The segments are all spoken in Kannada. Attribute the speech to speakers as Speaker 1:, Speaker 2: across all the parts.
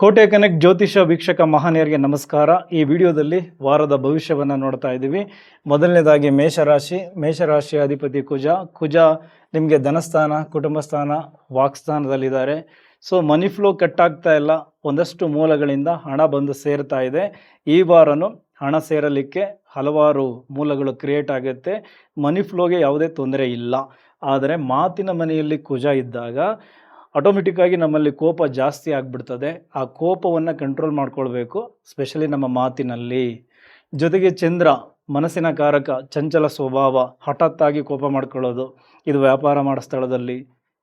Speaker 1: ಕೋಟೆ ಕನೆಕ್ಟ್ ಜ್ಯೋತಿಷ ವೀಕ್ಷಕ ಮಹಾನೀಯರಿಗೆ ನಮಸ್ಕಾರ. ಈ ವಿಡಿಯೋದಲ್ಲಿ ವಾರದ ಭವಿಷ್ಯವನ್ನು ನೋಡ್ತಾ ಇದ್ದೀವಿ. ಮೊದಲನೇದಾಗಿ ಮೇಷರಾಶಿಯ ಅಧಿಪತಿ ಕುಜ ನಿಮಗೆ ಧನಸ್ಥಾನ, ಕುಟುಂಬ ಸ್ಥಾನ, ವಾಕ್ಸ್ಥಾನದಲ್ಲಿದ್ದಾರೆ. ಸೊ ಮನಿ ಫ್ಲೋ ಕಟ್ಟಾಗ್ತಾ ಇಲ್ಲ. ಒಂದಷ್ಟು ಮೂಲಗಳಿಂದ ಹಣ ಬಂದು ಸೇರ್ತಾ ಇದೆ. ಈ ವಾರನೂ ಹಣ ಸೇರಲಿಕ್ಕೆ ಹಲವಾರು ಮೂಲಗಳು ಕ್ರಿಯೇಟ್ ಆಗುತ್ತೆ. ಮನಿ ಫ್ಲೋಗೆ ಯಾವುದೇ ತೊಂದರೆ ಇಲ್ಲ. ಆದರೆ ಮಾತಿನ ಮನೆಯಲ್ಲಿ ಕುಜ ಇದ್ದಾಗ ಆಟೋಮೆಟಿಕ್ಕಾಗಿ ನಮ್ಮಲ್ಲಿ ಕೋಪ ಜಾಸ್ತಿ ಆಗಿಬಿಡ್ತದೆ. ಆ ಕೋಪವನ್ನು ಕಂಟ್ರೋಲ್ ಮಾಡ್ಕೊಳ್ಬೇಕು, ಸ್ಪೆಷಲಿ ನಮ್ಮ ಮಾತಿನಲ್ಲಿ. ಜೊತೆಗೆ ಚಂದ್ರ ಮನಸ್ಸಿನ ಕಾರಕ, ಚಂಚಲ ಸ್ವಭಾವ, ಹಠಾತ್ತಾಗಿ ಕೋಪ ಮಾಡ್ಕೊಳ್ಳೋದು. ಇದು ವ್ಯಾಪಾರ ಮಾಡೋ ಸ್ಥಳದಲ್ಲಿ,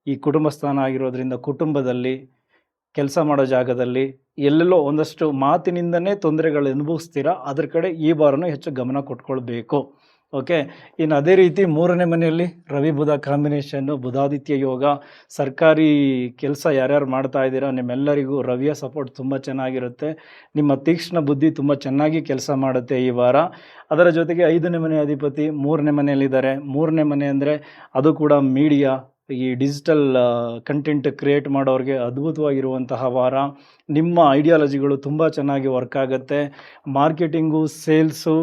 Speaker 1: ಈ ಕುಟುಂಬ ಸ್ಥಾನ ಆಗಿರೋದ್ರಿಂದ ಕುಟುಂಬದಲ್ಲಿ, ಕೆಲಸ ಮಾಡೋ ಜಾಗದಲ್ಲಿ ಎಲ್ಲೆಲ್ಲೋ ಒಂದಷ್ಟು ಮಾತಿನಿಂದನೇ ತೊಂದರೆಗಳು ಅನುಭವಿಸ್ತೀರಾ. ಅದ್ರ ಕಡೆ ಈ ವಾರನೂ ಹೆಚ್ಚು ಗಮನ ಕೊಟ್ಕೊಳ್ಬೇಕು. ಓಕೆ. ಇನ್ನು ಅದೇ ರೀತಿ ಮೂರನೇ ಮನೆಯಲ್ಲಿ ರವಿ ಬುಧ ಕಾಂಬಿನೇಷನ್ನು, ಬುಧಾದಿತ್ಯ ಯೋಗ. ಸರ್ಕಾರಿ ಕೆಲಸ ಯಾರ್ಯಾರು ಮಾಡ್ತಾ ಇದ್ದೀರಾ ನಿಮ್ಮೆಲ್ಲರಿಗೂ ರವಿಯ ಸಪೋರ್ಟ್ ತುಂಬ ಚೆನ್ನಾಗಿರುತ್ತೆ. ನಿಮ್ಮ ತೀಕ್ಷ್ಣ ಬುದ್ಧಿ ತುಂಬ ಚೆನ್ನಾಗಿ ಕೆಲಸ ಮಾಡುತ್ತೆ ಈ ವಾರ. ಅದರ ಜೊತೆಗೆ 5ನೇ ಮನೆ ಅಧಿಪತಿ 3ನೇ ಮನೆಯಲ್ಲಿದ್ದಾರೆ. 3ನೇ ಮನೆ ಅಂದರೆ ಅದು ಕೂಡ ಮೀಡಿಯಾ, ಈ ಡಿಜಿಟಲ್ ಕಂಟೆಂಟ್ ಕ್ರಿಯೇಟ್ ಮಾಡೋರಿಗೆ ಅದ್ಭುತವಾಗಿರುವಂತಹ ವಾರ. ನಿಮ್ಮ ಐಡಿಯಾಲಜಿಗಳು ತುಂಬ ಚೆನ್ನಾಗಿ ವರ್ಕ್ ಆಗುತ್ತೆ. ಮಾರ್ಕೆಟಿಂಗು, ಸೇಲ್ಸು,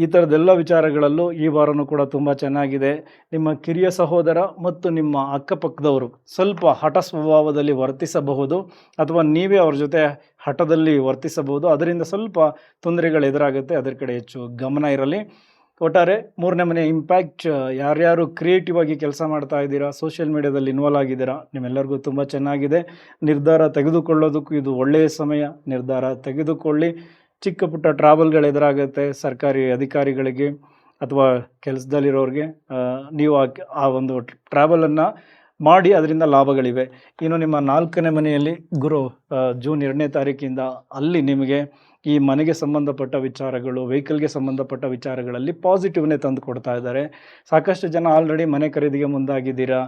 Speaker 1: ಈ ಥರದ್ದೆಲ್ಲ ವಿಚಾರಗಳಲ್ಲೂ ಈ ವಾರನೂ ಕೂಡ ತುಂಬ ಚೆನ್ನಾಗಿದೆ. ನಿಮ್ಮ ಕಿರಿಯ ಸಹೋದರ ಮತ್ತು ನಿಮ್ಮ ಅಕ್ಕಪಕ್ಕದವರು ಸ್ವಲ್ಪ ಹಠ ಸ್ವಭಾವದಲ್ಲಿ ವರ್ತಿಸಬಹುದು, ಅಥವಾ ನೀವೇ ಅವ್ರ ಜೊತೆ ಹಠದಲ್ಲಿ ವರ್ತಿಸಬಹುದು. ಅದರಿಂದ ಸ್ವಲ್ಪ ತೊಂದರೆಗಳು ಎದುರಾಗುತ್ತೆ. ಅದರ ಕಡೆ ಹೆಚ್ಚು ಗಮನ ಇರಲಿ. ಒಟ್ಟಾರೆ 3ನೇ ಮನೆ ಇಂಪ್ಯಾಕ್ಟ್, ಯಾರ್ಯಾರು ಕ್ರಿಯೇಟಿವ್ ಆಗಿ ಕೆಲಸ ಮಾಡ್ತಾ ಇದ್ದೀರಾ, ಸೋಷಿಯಲ್ ಮೀಡಿಯಾದಲ್ಲಿ ಇನ್ವಾಲ್ವ್ ಆಗಿದ್ದೀರಾ, ನಿಮ್ಮೆಲ್ಲರಿಗೂ ತುಂಬ ಚೆನ್ನಾಗಿದೆ. ನಿರ್ಧಾರ ತೆಗೆದುಕೊಳ್ಳೋದಕ್ಕೂ ಇದು ಒಳ್ಳೆಯ ಸಮಯ. ನಿರ್ಧಾರ ತೆಗೆದುಕೊಳ್ಳಿ. ಚಿಕ್ಕ ಪುಟ್ಟ ಟ್ರಾವೆಲ್ಗಳು ಎದುರಾಗುತ್ತೆ ಸರ್ಕಾರಿ ಅಧಿಕಾರಿಗಳಿಗೆ ಅಥವಾ ಕೆಲಸದಲ್ಲಿರೋರಿಗೆ. ನೀವು ಆ ಒಂದು ಟ್ರಾವೆಲನ್ನು ಮಾಡಿ, ಅದರಿಂದ ಲಾಭಗಳಿವೆ. ಇನ್ನು ನಿಮ್ಮ 4ನೇ ಮನೆಯಲ್ಲಿ ಗುರು ಜೂನ್ 2ನೇ ತಾರೀಕಿಂದ ಅಲ್ಲಿ ನಿಮಗೆ ಈ ಮನೆಗೆ ಸಂಬಂಧಪಟ್ಟ ವಿಚಾರಗಳು, ವೆಹಿಕಲ್ಗೆ ಸಂಬಂಧಪಟ್ಟ ವಿಚಾರಗಳಲ್ಲಿ ಪಾಸಿಟಿವ್ನೇ ತಂದು ಕೊಡ್ತಾ ಇದ್ದಾರೆ. ಸಾಕಷ್ಟು ಜನ ಆಲ್ರೆಡಿ ಮನೆ ಖರೀದಿಗೆ ಮುಂದಾಗಿದ್ದೀರಾ,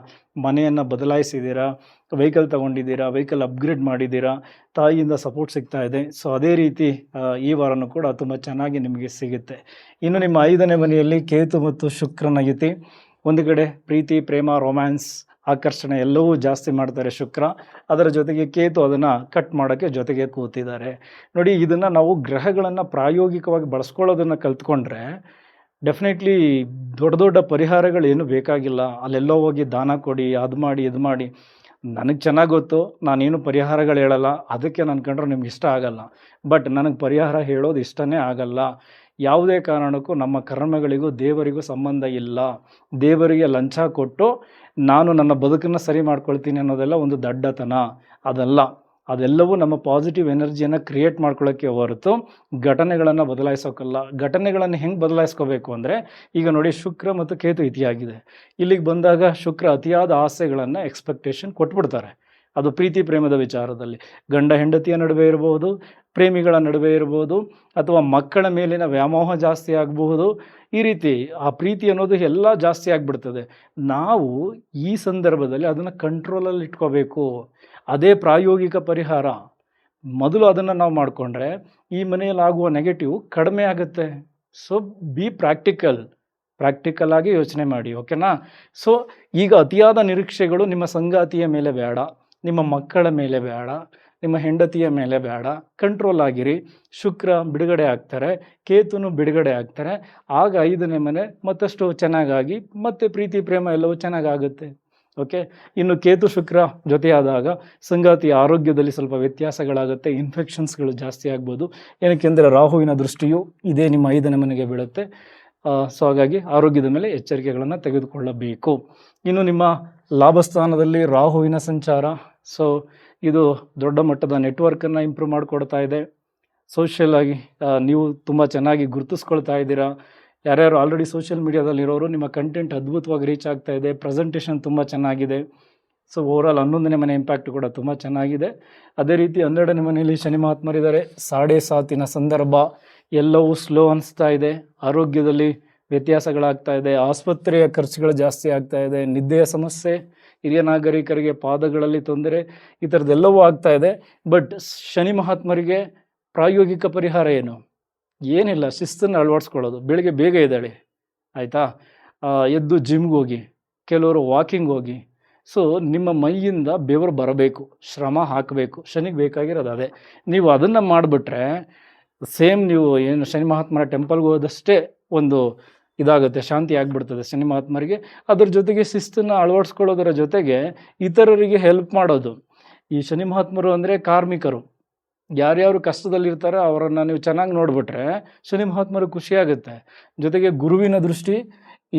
Speaker 1: ಮನೆಯನ್ನು ಬದಲಾಯಿಸಿದ್ದೀರಾ, ವೆಹಿಕಲ್ ತೊಗೊಂಡಿದ್ದೀರಾ, ವೆಹಿಕಲ್ ಅಪ್ಗ್ರೇಡ್ ಮಾಡಿದ್ದೀರಾ, ತಾಯಿಯಿಂದ ಸಪೋರ್ಟ್ ಸಿಗ್ತಾ ಇದೆ. ಸೊ ಅದೇ ರೀತಿ ಈ ವಾರನೂ ಕೂಡ ತುಂಬ ಚೆನ್ನಾಗಿ ನಿಮಗೆ ಸಿಗುತ್ತೆ. ಇನ್ನು ನಿಮ್ಮ 5ನೇ ಮನೆಯಲ್ಲಿ ಕೇತು ಮತ್ತು ಶುಕ್ರನ ಯುತಿ. ಒಂದು ಕಡೆ ಪ್ರೀತಿ, ಪ್ರೇಮ, ರೊಮ್ಯಾನ್ಸ್, ಆಕರ್ಷಣೆ ಎಲ್ಲವೂ ಜಾಸ್ತಿ ಮಾಡ್ತಾರೆ ಶುಕ್ರ. ಅದರ ಜೊತೆಗೆ ಕೇತು ಅದನ್ನು ಕಟ್ ಮಾಡೋಕ್ಕೆ ಜೊತೆಗೆ ಕೂತಿದ್ದಾರೆ. ನೋಡಿ, ಇದನ್ನು ನಾವು ಗ್ರಹಗಳನ್ನು ಪ್ರಾಯೋಗಿಕವಾಗಿ ಬಳಸ್ಕೊಳ್ಳೋದನ್ನು ಕಲ್ತ್ಕೊಂಡ್ರೆ ಡೆಫಿನೆಟ್ಲಿ ದೊಡ್ಡ ದೊಡ್ಡ ಪರಿಹಾರಗಳೇನು ಬೇಕಾಗಿಲ್ಲ. ಅಲ್ಲೆಲ್ಲೋ ಹೋಗಿ ದಾನ ಕೊಡಿ, ಅದು ಮಾಡಿ, ಇದು ಮಾಡಿ. ನನಗೆ ಚೆನ್ನಾಗಿ ಗೊತ್ತು, ನಾನೇನು ಪರಿಹಾರಗಳು ಹೇಳಲ್ಲ. ಅದಕ್ಕೆ ನನ್ನ ಕಂಡ್ರೆ ನಿಮ್ಗೆ ಇಷ್ಟ ಆಗಲ್ಲ. ಬಟ್ ನನಗೆ ಪರಿಹಾರ ಹೇಳೋದು ಇಷ್ಟನೇ ಆಗಲ್ಲ. ಯಾವುದೇ ಕಾರಣಕ್ಕೂ ನಮ್ಮ ಕರ್ಮಗಳಿಗೂ ದೇವರಿಗೂ ಸಂಬಂಧ ಇಲ್ಲ. ದೇವರಿಗೆ ಲಂಚ ಕೊಟ್ಟು ನಾನು ನನ್ನ ಬದುಕನ್ನು ಸರಿ ಮಾಡ್ಕೊಳ್ತೀನಿ ಅನ್ನೋದೆಲ್ಲ ಒಂದು ದಡ್ಡತನ. ಅದೆಲ್ಲವೂ ನಮ್ಮ ಪಾಸಿಟಿವ್ ಎನರ್ಜಿಯನ್ನು ಕ್ರಿಯೇಟ್ ಮಾಡ್ಕೊಳ್ಳೋಕ್ಕೆ ಹೊರತು ಘಟನೆಗಳನ್ನು ಬದಲಾಯಿಸೋಕ್ಕಲ್ಲ. ಘಟನೆಗಳನ್ನು ಹೆಂಗೆ ಬದಲಾಯಿಸ್ಕೋಬೇಕು ಅಂದರೆ, ಈಗ ನೋಡಿ, ಶುಕ್ರ ಮತ್ತು ಕೇತು ಇತಿಯಾಗಿದೆ. ಇಲ್ಲಿಗೆ ಬಂದಾಗ ಶುಕ್ರ ಅತಿಯಾದ ಆಸೆಗಳನ್ನು, ಎಕ್ಸ್ಪೆಕ್ಟೇಷನ್ ಕೊಟ್ಬಿಡ್ತಾರೆ. ಅದು ಪ್ರೀತಿ ಪ್ರೇಮದ ವಿಚಾರದಲ್ಲಿ ಗಂಡ ಹೆಂಡತಿಯ ನಡುವೆ ಇರಬಹುದು, ಪ್ರೇಮಿಗಳ ನಡುವೆ ಇರಬಹುದು, ಅಥವಾ ಮಕ್ಕಳ ಮೇಲಿನ ವ್ಯಾಮೋಹ ಜಾಸ್ತಿ ಆಗಬಹುದು. ಈ ರೀತಿ ಆ ಪ್ರೀತಿ ಅನ್ನೋದು ಎಲ್ಲ ಜಾಸ್ತಿ ಆಗಿಬಿಡ್ತದೆ. ನಾವು ಈ ಸಂದರ್ಭದಲ್ಲಿ ಅದನ್ನು ಕಂಟ್ರೋಲಲ್ಲಿ ಇಟ್ಕೋಬೇಕು. ಅದೇ ಪ್ರಾಯೋಗಿಕ ಪರಿಹಾರ. ಮೊದಲು ಅದನ್ನು ನಾವು ಮಾಡಿಕೊಂಡ್ರೆ ಈ ಮನೆಯಲ್ಲಿ ಆಗುವ ನೆಗೆಟಿವ್ ಕಡಿಮೆ ಆಗುತ್ತೆ. ಸೊ ಬಿ ಪ್ರಾಕ್ಟಿಕಲ್ ಆಗಿ ಯೋಚನೆ ಮಾಡಿ, ಓಕೆನಾ? ಸೊ ಈಗ ಅತಿಯಾದ ನಿರೀಕ್ಷೆಗಳು ನಿಮ್ಮ ಸಂಗಾತಿಯ ಮೇಲೆ ಬೇಡ, ನಿಮ್ಮ ಮಕ್ಕಳ ಮೇಲೆ ಬೇಡ, ನಿಮ್ಮ ಹೆಂಡತಿಯ ಮೇಲೆ ಬೇಡ. ಕಂಟ್ರೋಲ್ ಆಗಿರಿ. ಶುಕ್ರ ಬಿಡುಗಡೆ ಆಗ್ತಾರೆ, ಕೇತುನು ಬಿಡುಗಡೆ ಆಗ್ತಾರೆ. ಆಗ 5ನೇ ಮನೆ ಮತ್ತಷ್ಟು ಚೆನ್ನಾಗಾಗಿ ಮತ್ತೆ ಪ್ರೀತಿ ಪ್ರೇಮ ಎಲ್ಲವೂ ಚೆನ್ನಾಗಾಗುತ್ತೆ. ಓಕೆ. ಇನ್ನು ಕೇತು ಶುಕ್ರ ಜೊತೆಯಾದಾಗ ಸಂಗಾತಿಯ ಆರೋಗ್ಯದಲ್ಲಿ ಸ್ವಲ್ಪ ವ್ಯತ್ಯಾಸಗಳಾಗುತ್ತೆ. ಇನ್ಫೆಕ್ಷನ್ಸ್ಗಳು ಜಾಸ್ತಿ ಆಗ್ಬೋದು. ಏನಕ್ಕೆಂದರೆ ರಾಹುವಿನ ದೃಷ್ಟಿಯು ಇದೇ ನಿಮ್ಮ 5ನೇ ಮನೆಗೆ ಬೀಳುತ್ತೆ. ಸೊ ಹಾಗಾಗಿ ಆರೋಗ್ಯದ ಮೇಲೆ ಎಚ್ಚರಿಕೆಗಳನ್ನು ತೆಗೆದುಕೊಳ್ಳಬೇಕು. ಇನ್ನು ನಿಮ್ಮ ಲಾಭಸ್ಥಾನದಲ್ಲಿ ರಾಹುವಿನ ಸಂಚಾರ. ಸೊ ಇದು ದೊಡ್ಡ ಮಟ್ಟದ ನೆಟ್ವರ್ಕನ್ನು ಇಂಪ್ರೂವ್ ಮಾಡಿಕೊಡ್ತಾ ಇದೆ. ಸೋಷಿಯಲ್ ಆಗಿ ನೀವು ತುಂಬ ಚೆನ್ನಾಗಿ ಗುರುತಿಸ್ಕೊಳ್ತಾ ಇದ್ದೀರಾ. ಯಾರ್ಯಾರು ಆಲ್ರೆಡಿ ಸೋಷಿಯಲ್ ಮೀಡಿಯಾದಲ್ಲಿರೋರು, ನಿಮ್ಮ ಕಂಟೆಂಟ್ ಅದ್ಭುತವಾಗಿ ರೀಚ್ ಆಗ್ತಾ ಇದೆ. ಪ್ರೆಸೆಂಟೇಷನ್ ತುಂಬ ಚೆನ್ನಾಗಿದೆ. ಸೊ ಓವರಾಲ್ 11ನೇ ಮನೆ ಇಂಪ್ಯಾಕ್ಟ್ ಕೂಡ ತುಂಬ ಚೆನ್ನಾಗಿದೆ. ಅದೇ ರೀತಿ 12ನೇ ಮನೆಯಲ್ಲಿ ಶನಿ ಮಹಾತ್ಮರಿದ್ದಾರೆ. 7.5 ಸಂದರ್ಭ. ಎಲ್ಲವೂ ಸ್ಲೋ ಅನಿಸ್ತಾ ಇದೆ. ಆರೋಗ್ಯದಲ್ಲಿ ವ್ಯತ್ಯಾಸಗಳಾಗ್ತಾ ಇದೆ. ಆಸ್ಪತ್ರೆಯ ಖರ್ಚುಗಳು ಜಾಸ್ತಿ ಆಗ್ತಾ ಇದೆ. ನಿದ್ದೆಯ ಸಮಸ್ಯೆ, ಹಿರಿಯ ನಾಗರಿಕರಿಗೆ ಪಾದಗಳಲ್ಲಿ ತೊಂದರೆ, ಈ ಥರದ್ದೆಲ್ಲವೂ ಆಗ್ತಾ ಇದೆ. ಬಟ್ ಶನಿ ಮಹಾತ್ಮರಿಗೆ ಪ್ರಾಯೋಗಿಕ ಪರಿಹಾರ ಏನಿಲ್ಲ, ಶಿಸ್ತನ್ನು ಅಳವಡಿಸ್ಕೊಳ್ಳೋದು. ಬೆಳಿಗ್ಗೆ ಬೇಗ ಎದ್ದೇಳಿ, ಆಯಿತಾ? ಎದ್ದು ಜಿಮ್ಗೆ ಹೋಗಿ, ಕೆಲವರು ವಾಕಿಂಗ್ ಹೋಗಿ. ಸೊ ನಿಮ್ಮ ಮೈಯಿಂದ ಬೆವರು ಬರಬೇಕು, ಶ್ರಮ ಹಾಕಬೇಕು. ಶನಿಗೆ ಬೇಕಾಗಿರೋದು ಅದೇ. ನೀವು ಅದನ್ನು ಮಾಡಿಬಿಟ್ರೆ ಸೇಮ್ ನೀವು ಏನು ಶನಿ ಮಹಾತ್ಮರ ಟೆಂಪಲ್ಗೆ ಹೋದಷ್ಟೇ ಒಂದು ಇದಾಗುತ್ತೆ, ಶಾಂತಿ ಆಗಿಬಿಡ್ತದೆ ಶನಿ ಮಹಾತ್ಮರಿಗೆ. ಅದ್ರ ಜೊತೆಗೆ ಶಿಸ್ತನ್ನು ಅಳವಡಿಸ್ಕೊಳ್ಳೋದರ ಜೊತೆಗೆ ಇತರರಿಗೆ ಹೆಲ್ಪ್ ಮಾಡೋದು. ಈ ಶನಿ ಮಹಾತ್ಮರು ಅಂದರೆ ಕಾರ್ಮಿಕರು, ಯಾರ್ಯಾರು ಕಷ್ಟದಲ್ಲಿರ್ತಾರೋ ಅವರನ್ನು ನೀವು ಚೆನ್ನಾಗಿ ನೋಡಿಬಿಟ್ರೆ ಶನಿ ಮಹಾತ್ಮರು ಖುಷಿಯಾಗುತ್ತೆ. ಜೊತೆಗೆ ಗುರುವಿನ ದೃಷ್ಟಿ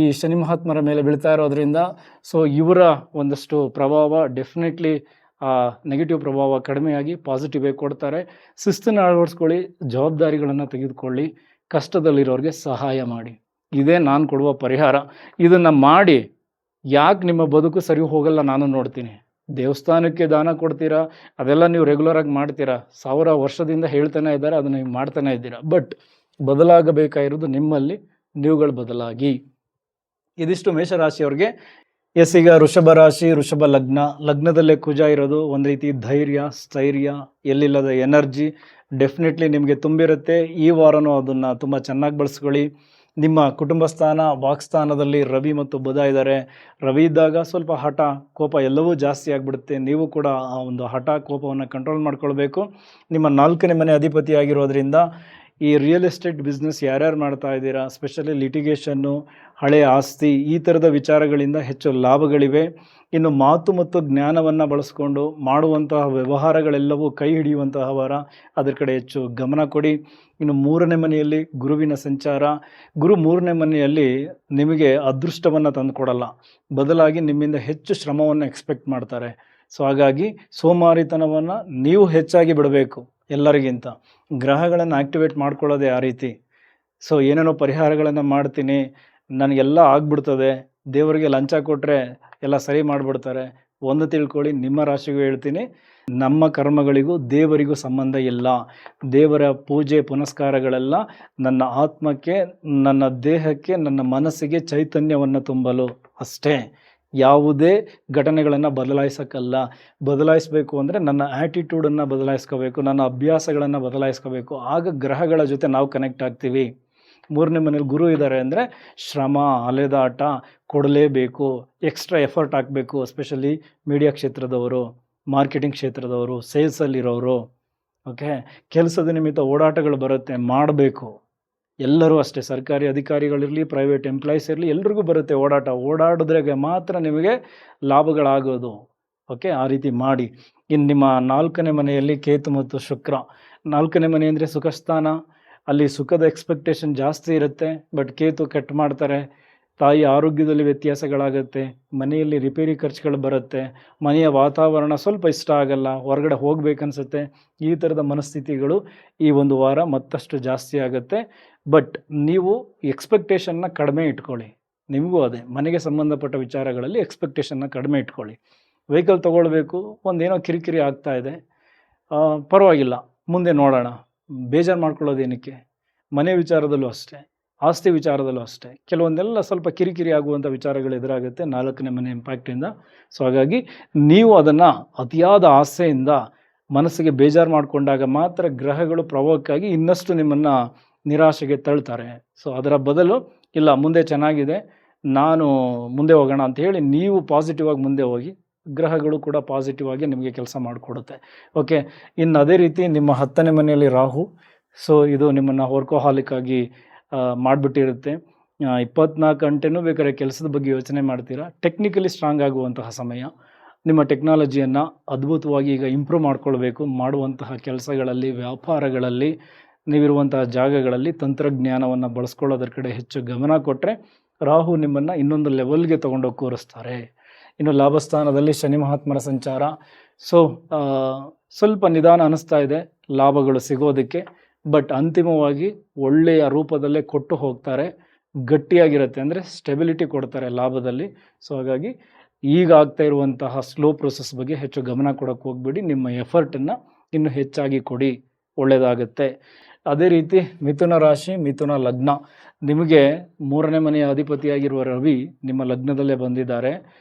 Speaker 1: ಈ ಶನಿ ಮಹಾತ್ಮರ ಮೇಲೆ ಬೀಳ್ತಾ ಇರೋದ್ರಿಂದ ಸೊ ಇವರ ಒಂದಷ್ಟು ಪ್ರಭಾವ ಡೆಫಿನೆಟ್ಲಿ ನೆಗೆಟಿವ್ ಪ್ರಭಾವ ಕಡಿಮೆಯಾಗಿ ಪಾಸಿಟಿವ್ ಆಗಿ ಕೊಡ್ತಾರೆ. ಶಿಸ್ತನ್ನು ಅಳವಡಿಸ್ಕೊಳ್ಳಿ, ಜವಾಬ್ದಾರಿಗಳನ್ನು ತೆಗೆದುಕೊಳ್ಳಿ, ಕಷ್ಟದಲ್ಲಿರೋರಿಗೆ ಸಹಾಯ ಮಾಡಿ. ಇದೇ ನಾನು ಕೊಡುವ ಪರಿಹಾರ. ಇದನ್ನು ಮಾಡಿ ಯಾಕೆ ನಿಮ್ಮ ಬದುಕು ಸರಿ ಹೋಗಲ್ಲ ನಾನು ನೋಡ್ತೀನಿ. ದೇವಸ್ಥಾನಕ್ಕೆ ದಾನ ಕೊಡ್ತೀರಾ, ಅದೆಲ್ಲ ನೀವು ರೆಗ್ಯುಲರಾಗಿ ಮಾಡ್ತೀರಾ, 1000 ವರ್ಷದಿಂದ ಹೇಳ್ತಾನೆ ಇದ್ದಾರೆ, ಅದನ್ನು ನೀವು ಮಾಡ್ತಾನೆ ಇದ್ದೀರಾ. ಬಟ್ ಬದಲಾಗಬೇಕಾಗಿರೋದು ನಿಮ್ಮಲ್ಲಿ, ನೀವುಗಳು ಬದಲಾಗಿ. ಇದಿಷ್ಟು ಮೇಷರಾಶಿಯವ್ರಿಗೆ. ಎಸ್, ಈಗ ವೃಷಭ ರಾಶಿ, ವೃಷಭ ಲಗ್ನದಲ್ಲೇ ಕುಜ ಇರೋದು ಒಂದು ರೀತಿ ಧೈರ್ಯ, ಸ್ಥೈರ್ಯ, ಎಲ್ಲಿಲ್ಲದ ಎನರ್ಜಿ ಡೆಫಿನೆಟ್ಲಿ ನಿಮಗೆ ತುಂಬಿರುತ್ತೆ. ಈ ವಾರನೂ ಅದನ್ನು ತುಂಬ ಚೆನ್ನಾಗಿ ಬಳಸ್ಕೊಳ್ಳಿ. ನಿಮ್ಮ ಕುಟುಂಬ ಸ್ಥಾನ, ವಾಕ್ಸ್ಥಾನದಲ್ಲಿ ರವಿ ಮತ್ತು ಬುಧ ಇದ್ದಾರೆ. ರವಿ ಇದ್ದಾಗ ಸ್ವಲ್ಪ ಹಠ, ಕೋಪ ಎಲ್ಲವೂ ಜಾಸ್ತಿ ಆಗಿಬಿಡುತ್ತೆ. ನೀವು ಕೂಡ ಆ ಒಂದು ಹಠ, ಕೋಪವನ್ನು ಕಂಟ್ರೋಲ್ ಮಾಡ್ಕೊಳ್ಬೇಕು. ನಿಮ್ಮ 4ನೇ ಮನೆ ಅಧಿಪತಿ ಆಗಿರೋದ್ರಿಂದ ಈ ರಿಯಲ್ ಎಸ್ಟೇಟ್ ಬಿಸ್ನೆಸ್ ಯಾರ್ಯಾರು ಮಾಡ್ತಾ ಇದ್ದೀರಾ, ಸ್ಪೆಷಲಿ ಲಿಟಿಗೇಷನ್ನು, ಹಳೆಯ ಆಸ್ತಿ, ಈ ಥರದ ವಿಚಾರಗಳಿಂದ ಹೆಚ್ಚು ಲಾಭಗಳಿವೆ. ಇನ್ನು ಮಾತು ಮತ್ತು ಜ್ಞಾನವನ್ನು ಬಳಸ್ಕೊಂಡು ಮಾಡುವಂತಹ ವ್ಯವಹಾರಗಳೆಲ್ಲವೂ ಕೈ ಹಿಡಿಯುವಂತಹ ವಾರ, ಅದರ ಕಡೆ ಹೆಚ್ಚು ಗಮನ ಕೊಡಿ. ಇನ್ನು 3ನೇ ಮನೆಯಲ್ಲಿ ಗುರುವಿನ ಸಂಚಾರ. ಗುರು 3ನೇ ಮನೆಯಲ್ಲಿ ನಿಮಗೆ ಅದೃಷ್ಟವನ್ನು ತಂದುಕೊಡಲ್ಲ, ಬದಲಾಗಿ ನಿಮ್ಮಿಂದ ಹೆಚ್ಚು ಶ್ರಮವನ್ನು ಎಕ್ಸ್ಪೆಕ್ಟ್ ಮಾಡ್ತಾರೆ. ಸೊ ಹಾಗಾಗಿ ಸೋಮಾರಿತನವನ್ನು ನೀವು ಹೆಚ್ಚಾಗಿ ಬಿಡಬೇಕು ಎಲ್ಲರಿಗಿಂತ. ಗ್ರಹಗಳನ್ನು ಆ್ಯಕ್ಟಿವೇಟ್ ಮಾಡ್ಕೊಳ್ಳೋದೇ ಆ ರೀತಿ. ಸೊ ಏನೇನೋ ಪರಿಹಾರಗಳನ್ನು ಮಾಡ್ತೀನಿ, ನನಗೆಲ್ಲ ಆಗ್ಬಿಡ್ತದೆ, ದೇವರಿಗೆ ಲಂಚ ಕೊಟ್ಟರೆ ಎಲ್ಲ ಸರಿ ಮಾಡಿಬಿಡ್ತಾರೆ. ಒಂದು ತಿಳ್ಕೊಳ್ಳಿ, ನಿಮ್ಮ ರಾಶಿಗೂ ಹೇಳ್ತೀನಿ, ನಮ್ಮ ಕರ್ಮಗಳಿಗೂ ದೇವರಿಗೂ ಸಂಬಂಧ ಇಲ್ಲ. ದೇವರ ಪೂಜೆ ಪುನಸ್ಕಾರಗಳೆಲ್ಲ ನನ್ನ ಆತ್ಮಕ್ಕೆ, ನನ್ನ ದೇಹಕ್ಕೆ, ನನ್ನ ಮನಸ್ಸಿಗೆ ಚೈತನ್ಯವನ್ನು ತುಂಬಲು ಅಷ್ಟೇ. ಯಾವುದೇ ಘಟನೆಗಳನ್ನು ಬದಲಾಯಿಸೋಕ್ಕಲ್ಲ. ಬದಲಾಯಿಸಬೇಕು ಅಂದರೆ ನನ್ನ ಆ್ಯಟಿಟ್ಯೂಡನ್ನು ಬದಲಾಯಿಸ್ಕೋಬೇಕು, ನನ್ನ ಅಭ್ಯಾಸಗಳನ್ನು ಬದಲಾಯಿಸ್ಕೋಬೇಕು. ಆಗ ಗ್ರಹಗಳ ಜೊತೆ ನಾವು ಕನೆಕ್ಟ್ ಆಗ್ತೀವಿ. 3ನೇ ಮನೇಲಿ ಗುರು ಇದ್ದಾರೆ ಅಂದರೆ ಶ್ರಮ, ಅಲೆದಾಟ ಕೊಡಲೇಬೇಕು, ಎಕ್ಸ್ಟ್ರಾ ಎಫರ್ಟ್ ಹಾಕಬೇಕು. ಎಸ್ಪೆಷಲಿ ಮೀಡಿಯಾ ಕ್ಷೇತ್ರದವರು, ಮಾರ್ಕೆಟಿಂಗ್ ಕ್ಷೇತ್ರದವರು, ಸೇಲ್ಸಲ್ಲಿರೋರು, ಓಕೆ, ಕೆಲಸದ ನಿಮಿತ್ತ ಓಡಾಟಗಳು ಬರುತ್ತೆ, ಮಾಡಬೇಕು. ಎಲ್ಲರೂ ಅಷ್ಟೇ, ಸರ್ಕಾರಿ ಅಧಿಕಾರಿಗಳಿರಲಿ, ಪ್ರೈವೇಟ್ ಎಂಪ್ಲಾಯೀಸ್ ಇರಲಿ, ಎಲ್ರಿಗೂ ಬರುತ್ತೆ ಓಡಾಟ. ಓಡಾಡಿದ್ರಾಗೆ ಮಾತ್ರ ನಿಮಗೆ ಲಾಭಗಳಾಗೋದು. ಓಕೆ, ಆ ರೀತಿ ಮಾಡಿ. ಇನ್ನು ನಿಮ್ಮ 4ನೇ ಮನೆಯಲ್ಲಿ ಕೇತು ಮತ್ತು ಶುಕ್ರ. 4ನೇ ಮನೆ ಅಂದರೆ ಸುಖಸ್ಥಾನ, ಅಲ್ಲಿ ಸುಖದ ಎಕ್ಸ್ಪೆಕ್ಟೇಷನ್ ಜಾಸ್ತಿ ಇರುತ್ತೆ. ಬಟ್ ಕೇತು ಕೆಟ್ಟು ಮಾಡ್ತಾರೆ. ತಾಯಿ ಆರೋಗ್ಯದಲ್ಲಿ ವ್ಯತ್ಯಾಸಗಳಾಗುತ್ತೆ, ಮನೆಯಲ್ಲಿ ರಿಪೇರಿ ಖರ್ಚುಗಳು ಬರುತ್ತೆ, ಮನೆಯ ವಾತಾವರಣ ಸ್ವಲ್ಪ ಇಷ್ಟ ಆಗಲ್ಲ, ಹೊರಗಡೆ ಹೋಗ್ಬೇಕನ್ಸುತ್ತೆ. ಈ ಥರದ ಮನಸ್ಥಿತಿಗಳು ಈ ಒಂದು ವಾರ ಮತ್ತಷ್ಟು ಜಾಸ್ತಿ ಆಗುತ್ತೆ. ಬಟ್ ನೀವು ಎಕ್ಸ್ಪೆಕ್ಟೇಷನ್ನ ಕಡಿಮೆ ಇಟ್ಕೊಳ್ಳಿ. ನಿಮಗೂ ಅದೇ, ಮನೆಗೆ ಸಂಬಂಧಪಟ್ಟ ವಿಚಾರಗಳಲ್ಲಿ ಎಕ್ಸ್ಪೆಕ್ಟೇಷನ್ನ ಕಡಿಮೆ ಇಟ್ಕೊಳ್ಳಿ. ವೆಹಿಕಲ್ ತೊಗೊಳ್ಬೇಕು, ಒಂದೇನೋ ಕಿರಿಕಿರಿ ಆಗ್ತಾ ಇದೆ, ಪರವಾಗಿಲ್ಲ, ಮುಂದೆ ನೋಡೋಣ, ಬೇಜಾರು ಮಾಡ್ಕೊಳ್ಳೋದೇನಕ್ಕೆ. ಮನೆ ವಿಚಾರದಲ್ಲೂ ಅಷ್ಟೇ, ಆಸ್ತಿ ವಿಚಾರದಲ್ಲೂ ಅಷ್ಟೇ, ಕೆಲವೊಂದೆಲ್ಲ ಸ್ವಲ್ಪ ಕಿರಿಕಿರಿ ಆಗುವಂಥ ವಿಚಾರಗಳು ಎದುರಾಗುತ್ತೆ 4ನೇ ಮನೆ ಇಂಪ್ಯಾಕ್ಟಿಂದ. ಸೊ ಹಾಗಾಗಿ ನೀವು ಅದನ್ನು ಅತಿಯಾದ ಆಸೆಯಿಂದ ಮನಸ್ಸಿಗೆ ಬೇಜಾರು ಮಾಡಿಕೊಂಡಾಗ ಮಾತ್ರ ಗ್ರಹಗಳು ಪ್ರಭಾವಕ್ಕಾಗಿ ಇನ್ನಷ್ಟು ನಿಮ್ಮನ್ನು ನಿರಾಶೆಗೆ ತಳ್ತಾರೆ. ಸೊ ಅದರ ಬದಲು ಇಲ್ಲ, ಮುಂದೆ ಚೆನ್ನಾಗಿದೆ, ನಾನು ಮುಂದೆ ಹೋಗೋಣ ಅಂತ ಹೇಳಿ ನೀವು ಪಾಸಿಟಿವ್ ಆಗಿ ಮುಂದೆ ಹೋಗಿ, ಗ್ರಹಗಳು ಕೂಡ ಪಾಸಿಟಿವ್ ಆಗಿ ನಿಮಗೆ ಕೆಲಸ ಮಾಡಿಕೊಡುತ್ತೆ. ಓಕೆ, ಇನ್ನು ಅದೇ ರೀತಿ ನಿಮ್ಮ 10ನೇ ಮನೆಯಲ್ಲಿ ರಾಹು. ಸೊ ಇದು ನಿಮ್ಮನ್ನು ವರ್ಕೋಹಾಲಿಕ್ ಆಗಿ ಮಾಡಿಬಿಟ್ಟಿರುತ್ತೆ. 24 ಗಂಟೆನೂ ಬೇಕಾದ್ರೆ ಕೆಲಸದ ಬಗ್ಗೆ ಯೋಚನೆ ಮಾಡ್ತೀರಾ. ಟೆಕ್ನಿಕಲಿ ಸ್ಟ್ರಾಂಗ್ ಆಗುವಂತಹ ಸಮಯ. ನಿಮ್ಮ ಟೆಕ್ನಾಲಜಿಯನ್ನು ಅದ್ಭುತವಾಗಿ ಈಗ ಇಂಪ್ರೂವ್ ಮಾಡ್ಕೊಳ್ಬೇಕು. ಮಾಡುವಂತಹ ಕೆಲಸಗಳಲ್ಲಿ, ವ್ಯಾಪಾರಗಳಲ್ಲಿ, ನೀವಿರುವಂತಹ ಜಾಗಗಳಲ್ಲಿ ತಂತ್ರಜ್ಞಾನವನ್ನು ಬಳಸ್ಕೊಳ್ಳೋದ್ರ ಕಡೆ ಹೆಚ್ಚು ಗಮನ ಕೊಟ್ಟರೆ ರಾಹು ನಿಮ್ಮನ್ನು ಇನ್ನೊಂದು ಲೆವೆಲ್ಗೆ ತೊಗೊಂಡೋಗಿ ಕೂರಿಸ್ತಾರೆ. ಇನ್ನು ಲಾಭಸ್ಥಾನದಲ್ಲಿ ಶನಿ ಮಹಾತ್ಮರ ಸಂಚಾರ. ಸೊ ಸ್ವಲ್ಪ ನಿಧಾನ ಅನ್ನಿಸ್ತಾ ಇದೆ ಲಾಭಗಳು ಸಿಗೋದಕ್ಕೆ. ಬಟ್ ಅಂತಿಮವಾಗಿ ಒಳ್ಳೆಯ ರೂಪದಲ್ಲೇ ಕೊಟ್ಟು ಹೋಗ್ತಾರೆ, ಗಟ್ಟಿಯಾಗಿರುತ್ತೆ, ಅಂದರೆ ಸ್ಟೆಬಿಲಿಟಿ ಕೊಡ್ತಾರೆ ಲಾಭದಲ್ಲಿ. ಸೊ ಹಾಗಾಗಿ ಈಗ ಆಗ್ತಾ ಇರುವಂತಹ ಸ್ಲೋ ಪ್ರೊಸೆಸ್ ಬಗ್ಗೆ ಹೆಚ್ಚು ಗಮನ ಕೊಡೋಕ್ಕೆ ಹೋಗ್ಬೇಡಿ. ನಿಮ್ಮ ಎಫರ್ಟನ್ನು ಇನ್ನೂ ಹೆಚ್ಚಾಗಿ ಕೊಡಿ, ಒಳ್ಳೆಯದಾಗುತ್ತೆ. ಅದೇ ರೀತಿ ಮಿಥುನ ರಾಶಿ, ಮಿಥುನ ಲಗ್ನ. ನಿಮಗೆ 3ನೇ ಮನೆಯ ಅಧಿಪತಿಯಾಗಿರುವ ರವಿ ನಿಮ್ಮ ಲಗ್ನದಲ್ಲೇ ಬಂದಿದ್ದಾರೆ.